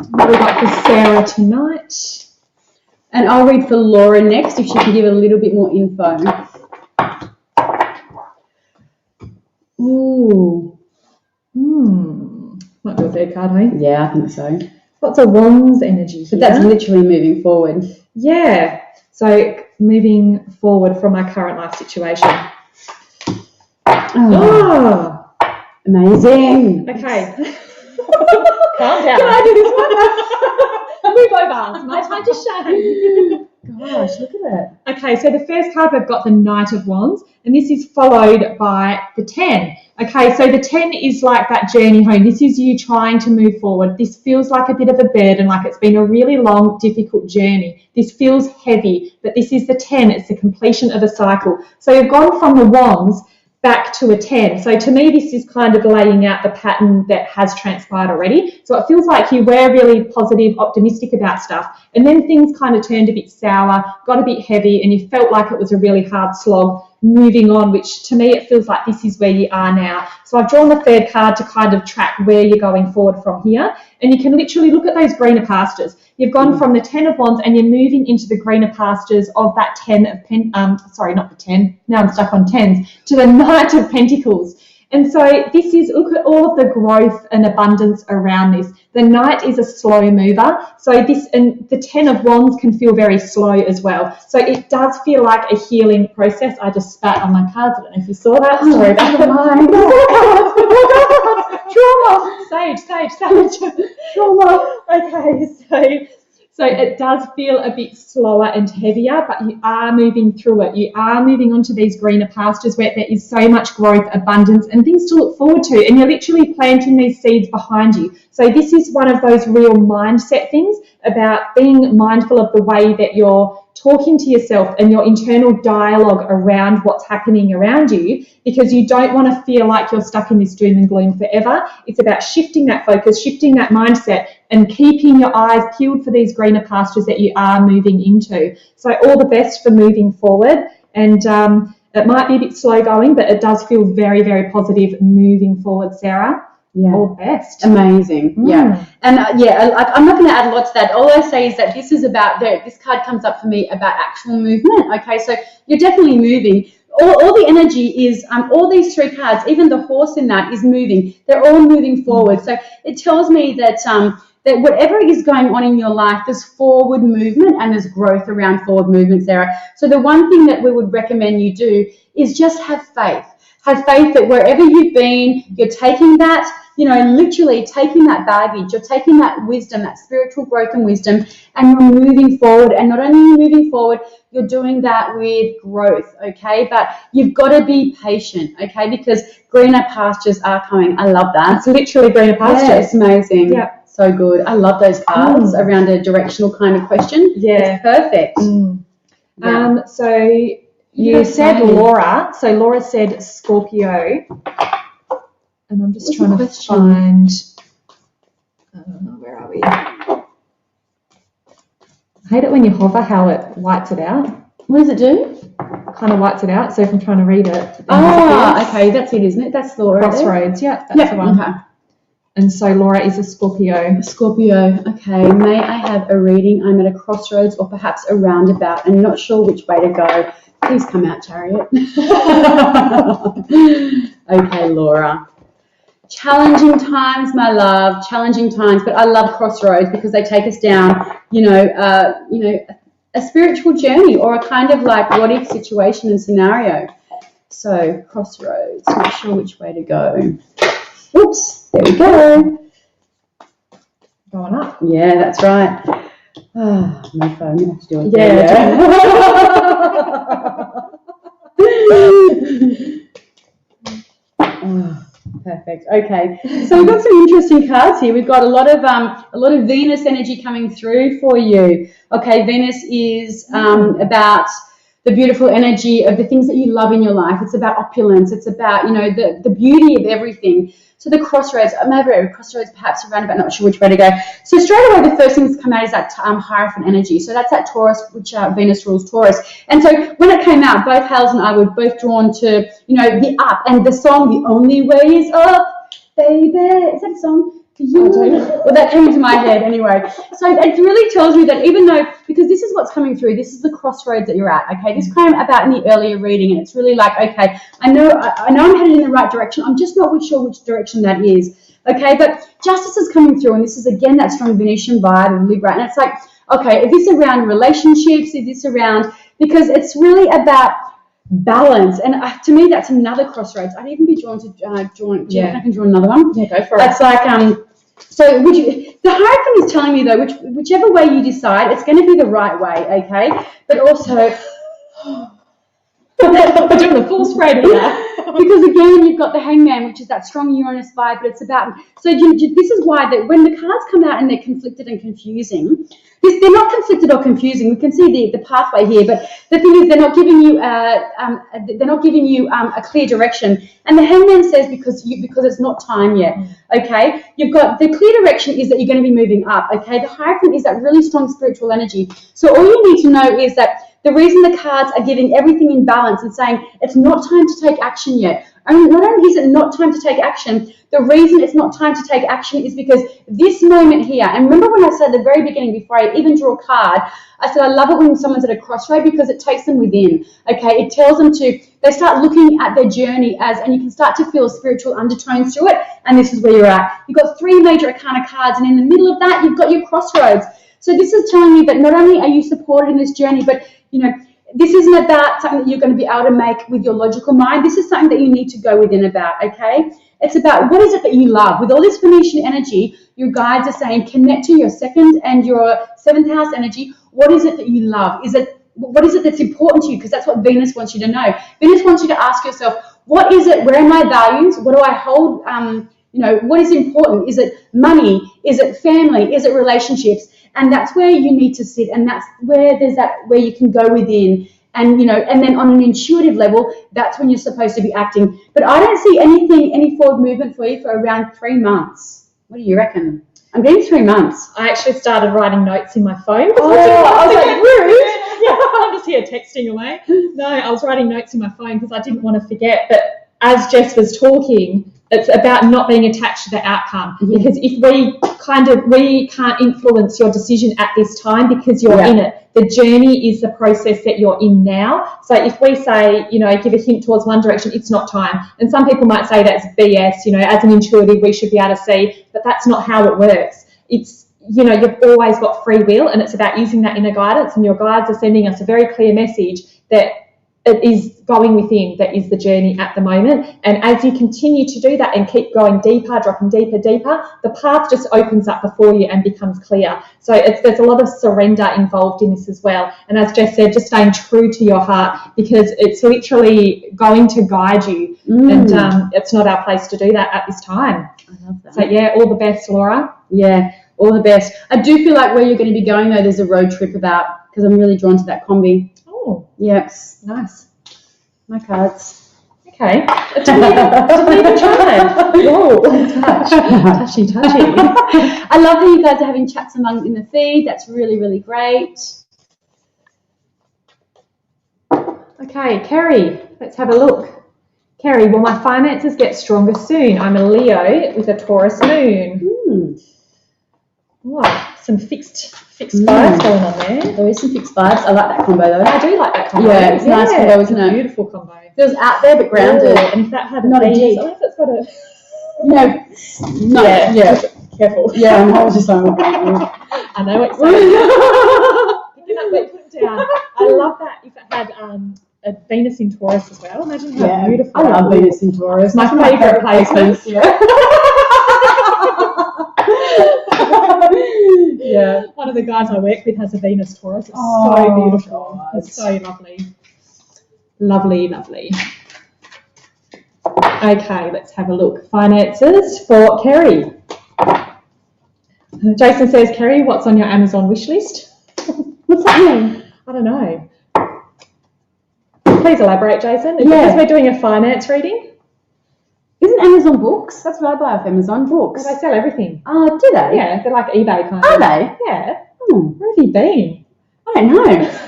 What do we got for Sarah tonight? And I'll read for Laura next if she can give a little bit more info. Ooh. Might be a third card, hey? Yeah, I think so. Lots of wands energy here. But that's literally moving forward. Yeah. So moving forward from my current life situation. Oh. Amazing. Okay. Calm down. Can I do this one? Move over. It's my time to shine. Gosh, look at it. Okay, so the first card we've got the Knight of Wands, and this is followed by the 10. Okay, so the 10 is like that journey home. This is you trying to move forward. This feels like a bit of a burden, like it's been a really long, difficult journey. This feels heavy, but this is the 10. It's the completion of a cycle. So you've gone from the Wands back to a 10. So to me, this is kind of laying out the pattern that has transpired already. So it feels like you were really positive, optimistic about stuff, and then things kind of turned a bit sour, got a bit heavy, and you felt like it was a really hard slog moving on, which to me, it feels like this is where you are now. So I've drawn the third card to kind of track where you're going forward from here. And you can literally look at those greener pastures. You've gone from the 10 of Wands and you're moving into the greener pastures of that 10 of sorry, not the 10. Now I'm stuck on 10s, to the Knight of Pentacles. And so this is, look at all of the growth and abundance around this. The Knight is a slow mover. So this, and the 10 of Wands can feel very slow as well. So it does feel like a healing process. I just spat on my cards. I don't know if you saw that. Sorry about that. Trauma. Sage. Trauma. Okay, so it does feel a bit slower and heavier, but you are moving through it. You are moving on to these greener pastures where there is so much growth, abundance, and things to look forward to. And you're literally planting these seeds behind you. So this is one of those real mindset things about being mindful of the way that you're talking to yourself and your internal dialogue around what's happening around you, because you don't want to feel like you're stuck in this doom and gloom forever. It's about shifting that focus, shifting that mindset, and keeping your eyes peeled for these greener pastures that you are moving into. So all the best for moving forward. And it might be a bit slow going, but it does feel very, very positive moving forward, Sarah. Yeah. All the best. Amazing. Yeah. And I'm not going to add a lot to that. All I say is that this is about, this card comes up for me about actual movement. Okay, so you're definitely moving. All the energy is, all these three cards, even the horse in that is moving. They're all moving forward. So it tells me that that whatever is going on in your life, there's forward movement and there's growth around forward movement, Sarah. So the one thing that we would recommend you do is just have faith. Have faith that wherever you've been, you're taking that, literally taking that baggage, you're taking that wisdom, that spiritual growth and wisdom, and you're moving forward. And not only are you moving forward, you're doing that with growth, okay? But you've got to be patient, okay? Because greener pastures are coming. I love that. It's literally greener pastures. Yeah, it's amazing. Yeah. So good. I love those cards around a directional kind of question. Yeah. It's perfect. Yeah. So you said Laura. So Laura said Scorpio. And I'm just trying to find, where are we? I hate it when you hover how it whites it out. What does it do? Kind of whites it out. So if I'm trying to read it. Okay, that's it, isn't it? That's Laura. Crossroads, yeah, that's the one. Okay. And so Laura is a Scorpio. Scorpio, okay. May I have a reading? I'm at a crossroads or perhaps a roundabout and not sure which way to go. Please come out, Chariot. Okay, Laura. Challenging times, my love, challenging times, but I love crossroads because they take us down, a spiritual journey or a kind of like what if situation and scenario. So crossroads, not sure which way to go. Oops, there we go. Going up. Yeah, that's right. My phone, I'm going to have to do it. Perfect. Okay. So we've got some interesting cards here. We've got a lot of Venus energy coming through for you. Okay, Venus is about the beautiful energy of the things that you love in your life. It's about opulence. It's about, the beauty of everything. So the crossroads, I'm over at a crossroads, perhaps around about, not sure which way to go. So straight away, the first thing that's come out is that Hierophant energy. So that's that Taurus, which Venus rules Taurus. And so when it came out, both Hales and I were both drawn to, the up, and the song, The Only Way Is Up, baby. Is that a song? Well, that came into my head anyway. So it really tells me that even though, because this is what's coming through, this is the crossroads that you're at, okay? This came about in the earlier reading, and it's really like, okay, I know I'm headed in the right direction. I'm just not sure which direction that is, okay? But justice is coming through, and this is, again, that strong Venetian vibe of Libra. And it's like, okay, is this around relationships? Is this around, because it's really about balance, and to me that's another crossroads. I'd even be drawn to I can draw another one. Yeah, go for it. It's like so the Hierophant is telling me though, whichever way you decide, it's going to be the right way, okay? But also we're doing the full spread here. Because again, you've got the Hangman, which is that strong Uranus vibe, but it's about, so this is why that when the cards come out and they're conflicted and confusing, they're not conflicted or confusing. We can see the pathway here, but the thing is, they're not giving you a clear direction. And the Hangman says because it's not time yet. Okay, you've got the clear direction is that you're going to be moving up. Okay, the Hierophant is that really strong spiritual energy. So all you need to know is that the reason the cards are giving everything in balance and saying it's not time to take action yet. And not only is it not time to take action, the reason it's not time to take action is because this moment here, and remember when I said at the very beginning, before I even draw a card, I said I love it when someone's at a crossroad because it takes them within, okay? It tells them they start looking at their journey and you can start to feel spiritual undertones through it, and this is where you're at. You've got 3 major arcana cards, and in the middle of that, you've got your crossroads. So this is telling me that not only are you supported in this journey, but, this isn't about something that you're going to be able to make with your logical mind. This is something that you need to go within about, okay? It's about what is it that you love. With all this Venetian energy, your guides are saying connect to your 2nd and your 7th house energy. What is it that you love? What is it that's important to you? Because that's what Venus wants you to know. Venus wants you to ask yourself, what is it? Where are my values? What do I hold? What is important? Is it money? Is it family? Is it relationships? And that's where you need to sit, and that's where where you can go within, and and then on an intuitive level, that's when you're supposed to be acting. But I don't see any forward movement for you for around 3 months. What do you reckon? I'm getting 3 months. I actually started writing notes in my phone. I was like, rude. Yeah, I'm just here texting away. No, I was writing notes in my phone because I didn't want to forget. But as Jess was talking, it's about not being attached to the outcome. Because if we can't influence your decision at this time because you're in it. The journey is the process that you're in now. So if we say, give a hint towards one direction, it's not time. And some people might say that's BS, as an intuitive, we should be able to see, but that's not how it works. It's, you've always got free will, and it's about using that inner guidance, and your guides are sending us a very clear message that it is going within that is the journey at the moment. And as you continue to do that and keep going deeper, dropping deeper, the path just opens up before you and becomes clear. So there's a lot of surrender involved in this as well. And as Jess said, just staying true to your heart, because it's literally going to guide you. And it's not our place to do that at this time. I love that. So yeah, all the best, Laura. Yeah, all the best. I do feel like where you're going to be going though, there's a road trip because I'm really drawn to that combi. Oh, yes. Nice. My cards. Okay. Didn't even try. Whoa, touchy. I love how you guys are having chats in the feed. That's really, really great. Okay, Kerry, let's have a look. Kerry, will my finances get stronger soon? I'm a Leo with a Taurus moon. Wow, some fixed vibes going on there. There is some fixed vibes. I like that combo though. I do like that combo. Yeah, it's a nice combo, isn't it? Beautiful combo. Feels out there but grounded. And if that had not a deep. I wonder if it's got a... No. Yeah. Careful. Yeah, I was just like, I know what you're saying. Picking up, but put it down. I love that if it had a Venus in Taurus as well. Imagine how beautiful. I love Venus in Taurus. My favourite placements. Yeah. One of the guys I work with has a Venus Taurus. It's so beautiful. It's so lovely. Lovely. Okay, let's have a look. Finances for Kerry. Jason says, Kerry, what's on your Amazon wish list? What's that mean? I don't know. Please elaborate, Jason. Is it because we're doing a finance reading? Isn't Amazon books? That's what I buy off Amazon books. Well, they sell everything. Oh, do they? Yeah, they're like eBay kind of. Are they? Yeah. Oh. Where have you been? I don't know.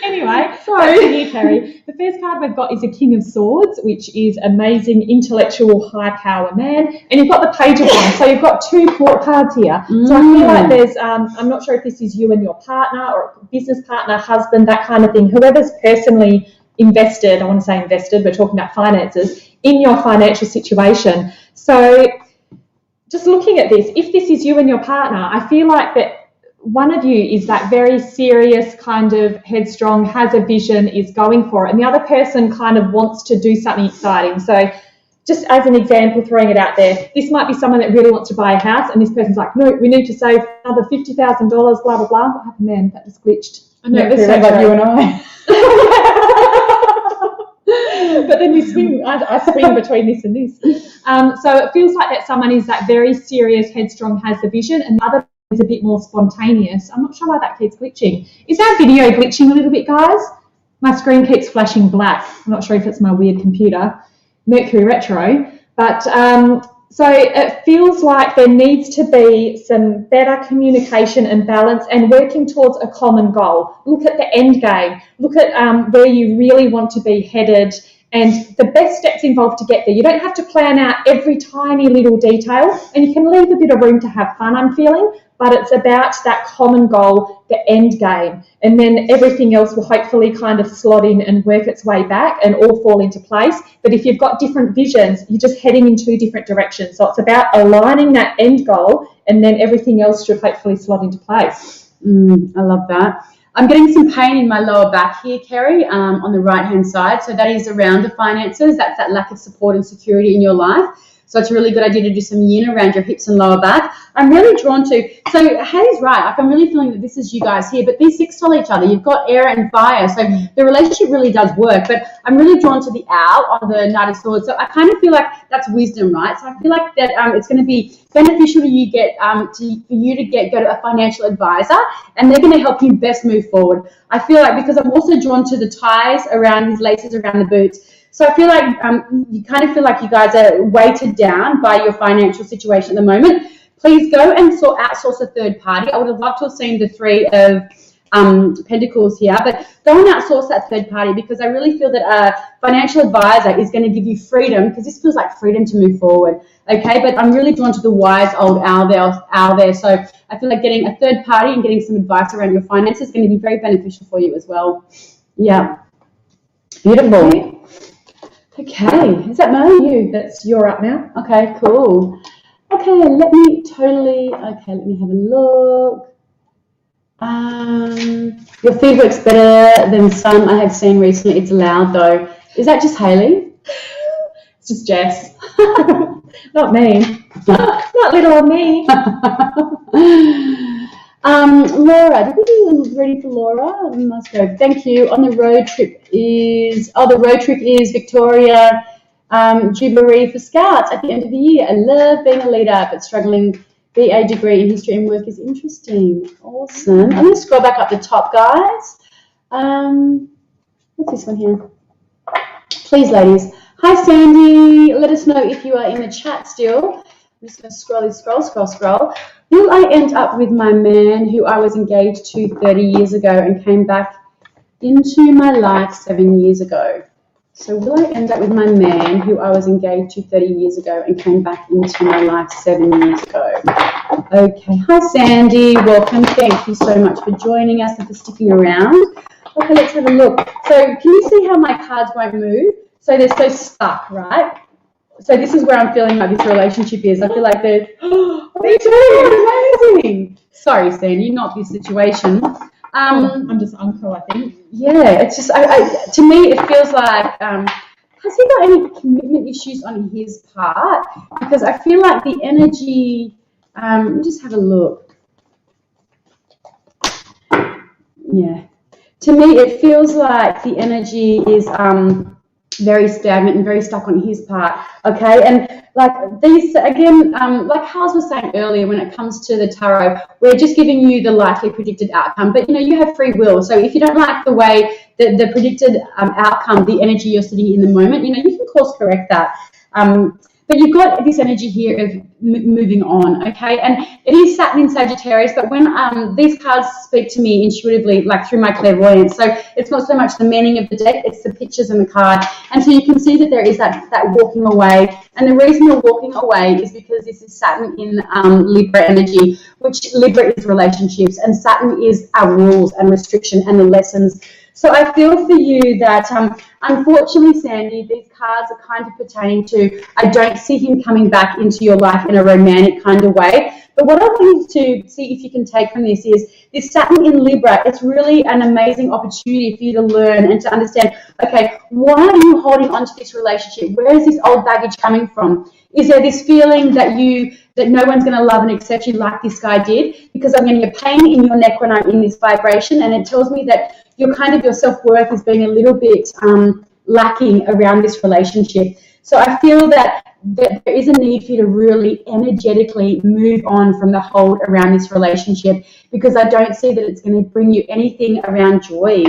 Anyway, sorry. Back to you, Kerry. The first card we've got is a King of Swords, which is amazing, intellectual, high power man. And you've got the Page of Wands. So you've got two court cards here. So I feel like there's, I'm not sure if this is you and your partner or business partner, husband, that kind of thing. Whoever's personally invested, I want to say invested, we're talking about finances, in your financial situation. So just looking at this, if this is you and your partner, I feel like that one of you is that very serious, kind of headstrong, has a vision, is going for it, and the other person kind of wants to do something exciting. So just as an example, throwing it out there, this might be someone that really wants to buy a house, and this person's like, no, we need to save another $50,000, blah, blah, blah. What happened then? That just glitched. I know, it sounds like you and I. But then we swing, I swing between this and this. So it feels like that someone is that very serious, headstrong, has the vision, and the other is a bit more spontaneous. I'm not sure why that keeps glitching. Is our video glitching a little bit, guys? My screen keeps flashing black. I'm not sure if it's my weird computer. Mercury retro. But so it feels like there needs to be some better communication and balance and working towards a common goal. Look at the end game. Look at where you really want to be headed and the best steps involved to get there. You don't have to plan out every tiny little detail, and you can leave a bit of room to have fun, I'm feeling, but it's about that common goal, the end game, and then everything else will hopefully kind of slot in and work its way back and all fall into place. But if you've got different visions, you're just heading in two different directions. So it's about aligning that end goal, and then everything else should hopefully slot into place. I love that. I'm getting some pain in my lower back here, Kerry, on the right-hand side. So that is around the finances. That's that lack of support and security in your life. So it's a really good idea to do some yin around your hips and lower back. I'm really drawn to, so Hayley's right, like I'm really feeling that this is you guys here, but these sextile each other. You've got air and fire, so the relationship really does work. But I'm really drawn to the owl on the Knight of Swords. So I kind of feel like that's wisdom, right? So I feel like that it's going to be beneficial to you for you to go to a financial advisor, and they're going to help you best move forward. I feel like, because I'm also drawn to the ties around his laces around the boots. So I feel like you kind of feel like you guys are weighted down by your financial situation at the moment. Please go and outsource a third party. I would have loved to have seen the Three of Pentacles here, but go and outsource that third party, because I really feel that a financial advisor is going to give you freedom, because this feels like freedom to move forward. Okay, but I'm really drawn to the wise old owl there. So I feel like getting a third party and getting some advice around your finances is going to be very beneficial for you as well. Yeah, beautiful. Okay, is that Mo? You? That's you're up now. Okay, cool. Okay, let me have a look. Your feed works better than some I have seen recently. It's loud though. Is that just Hayley? It's just Jess. Not me. Not little old me. Laura, did we do ready for Laura? We must go. Thank you. On the road trip is Victoria Jubilee for Scouts at the end of the year. I love being a leader, but struggling. BA degree in history and work is interesting. Awesome. I'm going to scroll back up the top, guys. What's this one here? Please, ladies. Hi, Sandy. Let us know if you are in the chat still. I'm just going to scroll. Will I end up with my man who I was engaged to 30 years ago and came back into my life 7 years ago? So will I end up with my man who I was engaged to 30 years ago and came back into my life 7 years ago? Okay. Hi, Sandy. Welcome. Thank you so much for joining us and for sticking around. Okay, let's have a look. So can you see how my cards won't move? So they're so stuck, right? So this is where I'm feeling like this relationship is. I feel like they're, me too, amazing. Sorry, Sandy, not this situation. I'm just uncle, I think. Yeah, it's just, to me, it feels like, has he got any commitment issues on his part? Because I feel like the energy, let me just have a look. Yeah. To me, it feels like the energy is, very stagnant and very stuck on his part. Okay, and like these again, like Hals was saying earlier, when it comes to the tarot, we're just giving you the likely predicted outcome, but you have free will. So if you don't like the way that the predicted outcome, the energy you're sitting in the moment, you can course correct that. But you've got this energy here of moving on, okay? And it is Saturn in Sagittarius, but when these cards speak to me intuitively, like through my clairvoyance, so it's not so much the meaning of the deck, it's the pictures in the card. And so you can see that there is that walking away. And the reason you're walking away is because this is Saturn in Libra energy, which Libra is relationships, and Saturn is our rules and restriction and the lessons. So I feel for you that, unfortunately, Sandy, these cards are kind of pertaining to, I don't see him coming back into your life in a romantic kind of way. But what I want you to see if you can take from this is this Saturn in Libra, it's really an amazing opportunity for you to learn and to understand, okay, why are you holding on to this relationship? Where is this old baggage coming from? Is there this feeling that no one's going to love and accept you like this guy did? Because I'm getting a pain in your neck when I'm in this vibration, and it tells me that your self-worth is being a little bit lacking around this relationship. So I feel that there is a need for you to really energetically move on from the hold around this relationship, because I don't see that it's going to bring you anything around joy.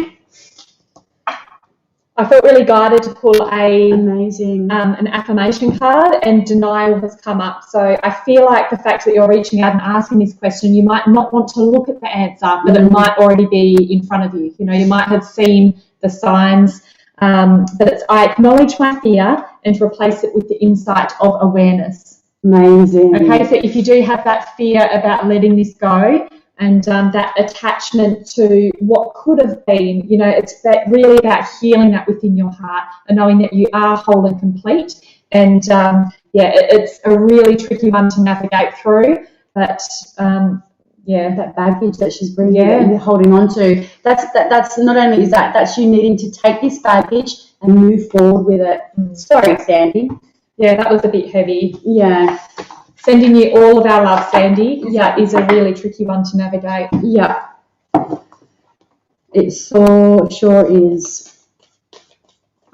I felt really guided to pull amazing an affirmation card, and denial has come up. So I feel like the fact that you're reaching out and asking this question, you might not want to look at the answer, but it might already be in front of you. You might have seen the signs, but it's, I acknowledge my fear and to replace it with the insight of awareness. Amazing. Okay, so if you do have that fear about letting this go, and that attachment to what could have been, it's that really about healing that within your heart and knowing that you are whole and complete. And it's a really tricky one to navigate through. But that baggage that she's bringing and holding on to, that's not only is that's you needing to take this baggage and move forward with it. Sorry, Sandy. Yeah, that was a bit heavy. Yeah. Sending you all of our love, Sandy. That is a really tricky one to navigate. Yeah. It so sure is.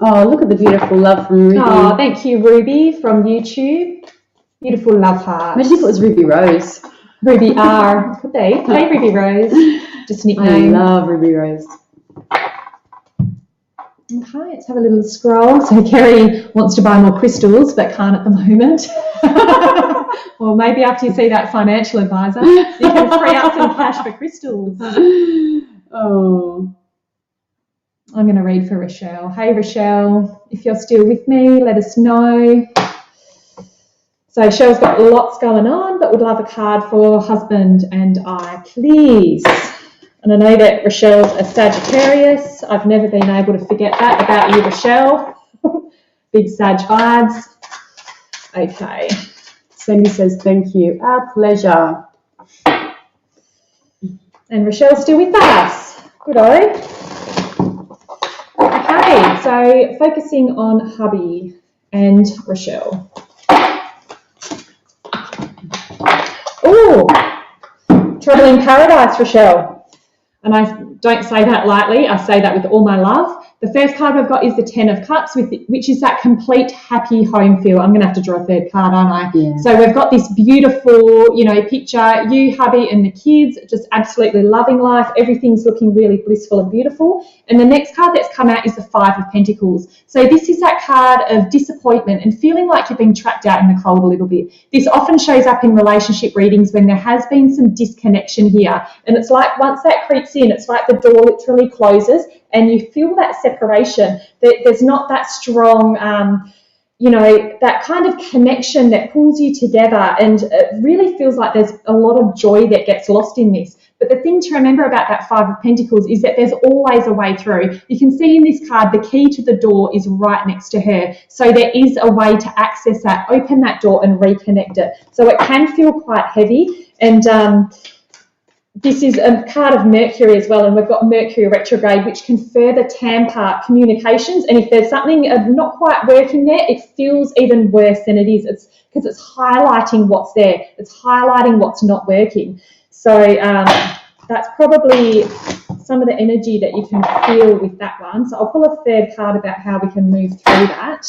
Oh, look at the beautiful love from Ruby. Oh, thank you, Ruby, from YouTube. Beautiful love heart. Imagine if it was Ruby Rose. Ruby R. Could they? Hey, Ruby Rose. Just a nickname. I love Ruby Rose. Okay, let's have a little scroll. So Kerry wants to buy more crystals but can't at the moment. Well, maybe after you see that financial advisor, you can free up some cash for crystals. Oh. I'm going to read for Rochelle. Hey, Rochelle, if you're still with me, let us know. So Rochelle's got lots going on, but would love a card for husband and I, please. And I know that Rochelle's a Sagittarius. I've never been able to forget that about you, Rochelle. Big Sag vibes. Okay. Sandy says, thank you. Our pleasure. And Rochelle's still with us. Good-o. Okay, so focusing on hubby and Rochelle. Oh, trouble in paradise, Rochelle. And I don't say that lightly. I say that with all my love. The first card we've got is the Ten of Cups, which is that complete happy home feel. I'm going to have to draw a third card, aren't I? Yeah. So we've got this beautiful, picture, you, hubby, and the kids, just absolutely loving life. Everything's looking really blissful and beautiful. And the next card that's come out is the Five of Pentacles. So this is that card of disappointment and feeling like you're being trapped out in the cold a little bit. This often shows up in relationship readings when there has been some disconnection here. And it's like once that creeps in, it's like the door literally closes and you feel that separation. There's not that strong, that kind of connection that pulls you together, and it really feels like there's a lot of joy that gets lost in this. But the thing to remember about that Five of Pentacles is that there's always a way through. You can see in this card, the key to the door is right next to her. So there is a way to access that, open that door and reconnect it. So it can feel quite heavy. And this is a card of Mercury as well, and we've got Mercury retrograde, which can further tamper communications. And if there's something not quite working there, it feels even worse than it is. It's because it's highlighting what's there. It's highlighting what's not working. So that's probably some of the energy that you can feel with that one. So I'll pull a third card about how we can move through that.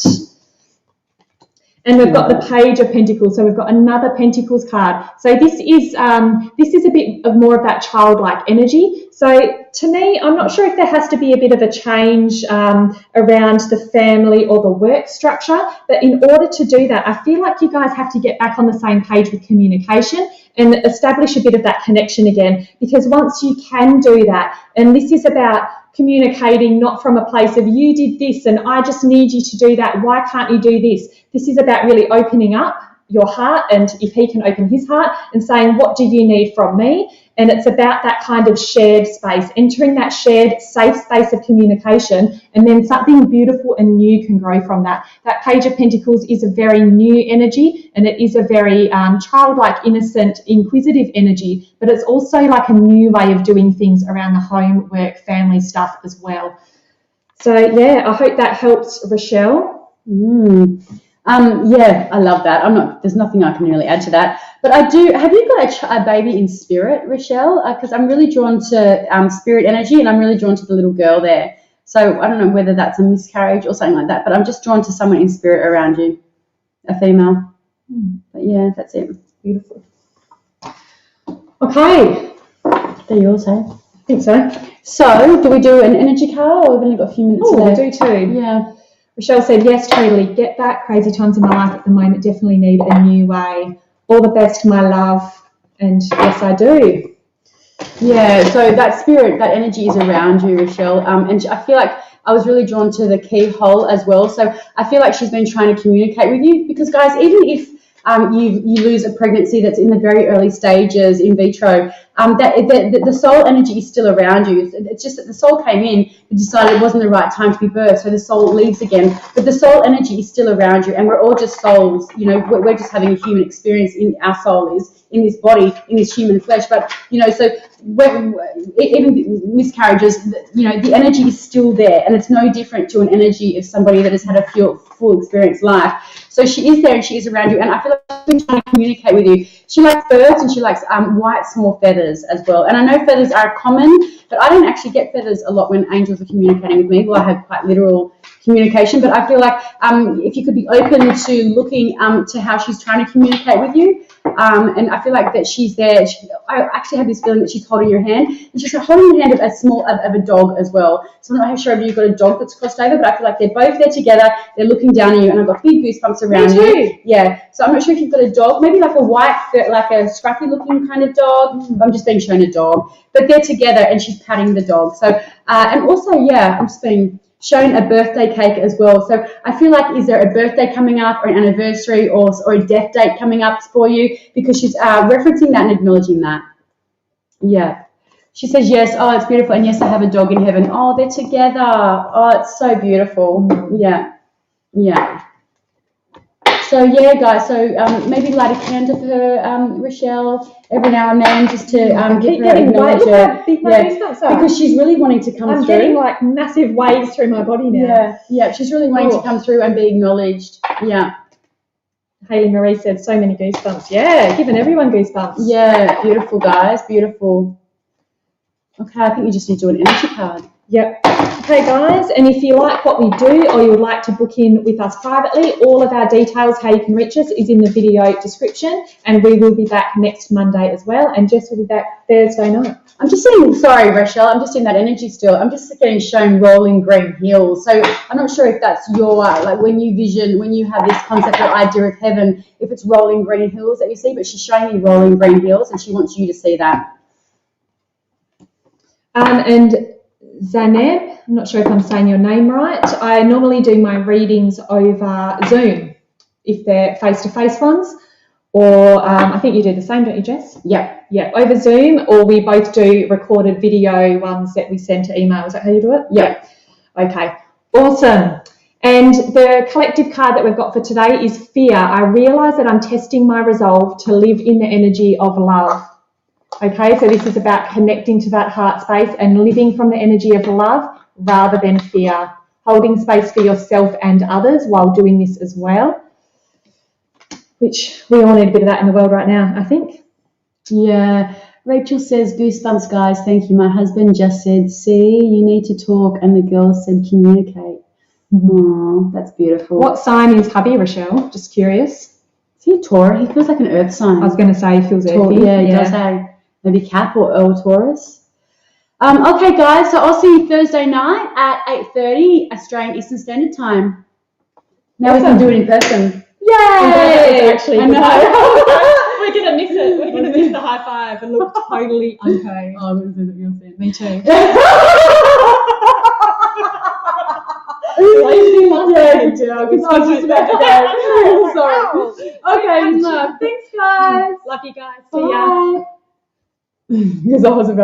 And we've got the Page of Pentacles, so we've got another Pentacles card. So this is a bit of more of that childlike energy. So to me, I'm not sure if there has to be a bit of a change around the family or the work structure, but in order to do that, I feel like you guys have to get back on the same page with communication and establish a bit of that connection again, because once you can do that, and this is about communicating not from a place of you did this and I just need you to do that, why can't you do this? This is about really opening up your heart, and if he can open his heart and saying, what do you need from me? And it's about that kind of shared space, entering that shared safe space of communication, and then something beautiful and new can grow from that. That Page of Pentacles is a very new energy, and it is a very childlike, innocent, inquisitive energy, but it's also like a new way of doing things around the home, work, family stuff as well. So yeah, I hope that helps, Rochelle. Yeah, I love that. There's nothing I can really add to that. But I do, have you got a baby in spirit, Rochelle? Because I'm really drawn to spirit energy, and I'm really drawn to the little girl there. So I don't know whether that's a miscarriage or something like that, but I'm just drawn to someone in spirit around you, a female. But yeah, that's it. Beautiful. Okay. They're yours, hey? I think so. So do we do an energy card, or we've only got a few minutes Oh, left? we do too. Yeah. Rochelle said, yes, totally. Get that. Crazy times in my life at the moment. Definitely need a new way. All the best, my love. And yes, I do. Yeah, so that spirit, that energy is around you, Rochelle. And I feel like I was really drawn to the keyhole as well. So I feel like she's been trying to communicate with you, because, guys, even if you lose a pregnancy that's in the very early stages in vitro, the soul energy is still around you. It's just that the soul came in and decided it wasn't the right time to be birthed, so the soul leaves again. But the soul energy is still around you, and we're all just souls. You know, we're just having a human experience. Our soul is in this body, in this human flesh. But, you know, so even miscarriages, you know, the energy is still there, and it's no different to an energy of somebody that has had a full experience life. So she is there, and she is around you, and I feel like she's been trying to communicate with you. She likes birds, and she likes white small feathers as well. And I know feathers are common, but I don't actually get feathers a lot when angels are communicating with me. Well, I have quite literal communication, but I feel like if you could be open to looking to how she's trying to communicate with you, and I feel like that she's there. I actually have this feeling that she's holding your hand, and she's holding the hand of a dog as well. So I'm not sure if you've got a dog that's crossed over, but I feel like they're both there together. They're looking down at you, and I've got big goosebumps around you. Yeah. So I'm not sure if you've got a dog, maybe like a white, like a scruffy looking kind of dog. I'm just being shown a dog, but they're together, and she's patting the dog. So and also, yeah, I'm just being shown a birthday cake as well. So I feel like, is there a birthday coming up, or an anniversary, or a death date coming up for you? Because she's referencing that and acknowledging that. Yeah. She says, yes, oh, it's beautiful. And yes, I have a dog in heaven. Oh, they're together. Oh, it's so beautiful. Yeah. Yeah. So, yeah, guys, so maybe light a candle for her, Rochelle, every now and then, just to give her acknowledge her. Look how big my goosebumps are. Because she's really wanting to come through. I'm getting like massive waves through my body now. Yeah, yeah, she's really wanting to come through and be acknowledged. Yeah. Hayley Marie said, so many goosebumps. Yeah, giving everyone goosebumps. Yeah, beautiful, guys, beautiful. Okay, I think you just need to do an energy card. Yep. Okay, guys, and if you like what we do, or you would like to book in with us privately, all of our details, how you can reach us, is in the video description, and we will be back next Monday as well, and Jess will be back Thursday night. I'm just seeing, sorry, Rochelle, I'm just in that energy still. I'm just getting shown rolling green hills. So I'm not sure if that's your, like when you have this concept or idea of heaven, if it's rolling green hills that you see, but she's showing me rolling green hills, and she wants you to see that. And Zaneb, I'm not sure if I'm saying your name right. I normally do my readings over Zoom, if they're face-to-face ones, or I think you do the same, don't you, Jess? Yeah. Yeah, over Zoom, or we both do recorded video ones that we send to email. Is that how you do it? Yeah. Okay, awesome. And the collective card that we've got for today is fear. I realise that I'm testing my resolve to live in the energy of love. Okay, so this is about connecting to that heart space and living from the energy of love rather than fear, holding space for yourself and others while doing this as well, which we all need a bit of that in the world right now, I think. Yeah. Rachel says, goosebumps, guys. Thank you. My husband just said, see, you need to talk. And the girl said, communicate. Oh, that's beautiful. What sign is hubby, Rochelle? Just curious. Is he a Taurus? He feels like an earth sign. I was going to say he feels earthy. Yeah, he does have maybe Cap or Taurus. Okay, guys. So I'll see you Thursday night at 8:30 Australian Eastern Standard Time. Now we can do it in person. Yay! Actually, I know. We're going to miss it. We're going to miss the high five and look totally uncoy. Oh, I'm going to say something. Me too. Yeah, good job. Because I was just about to go. Sorry. Okay, love. Thanks, guys. Love you guys. See ya. Bye. Because I was about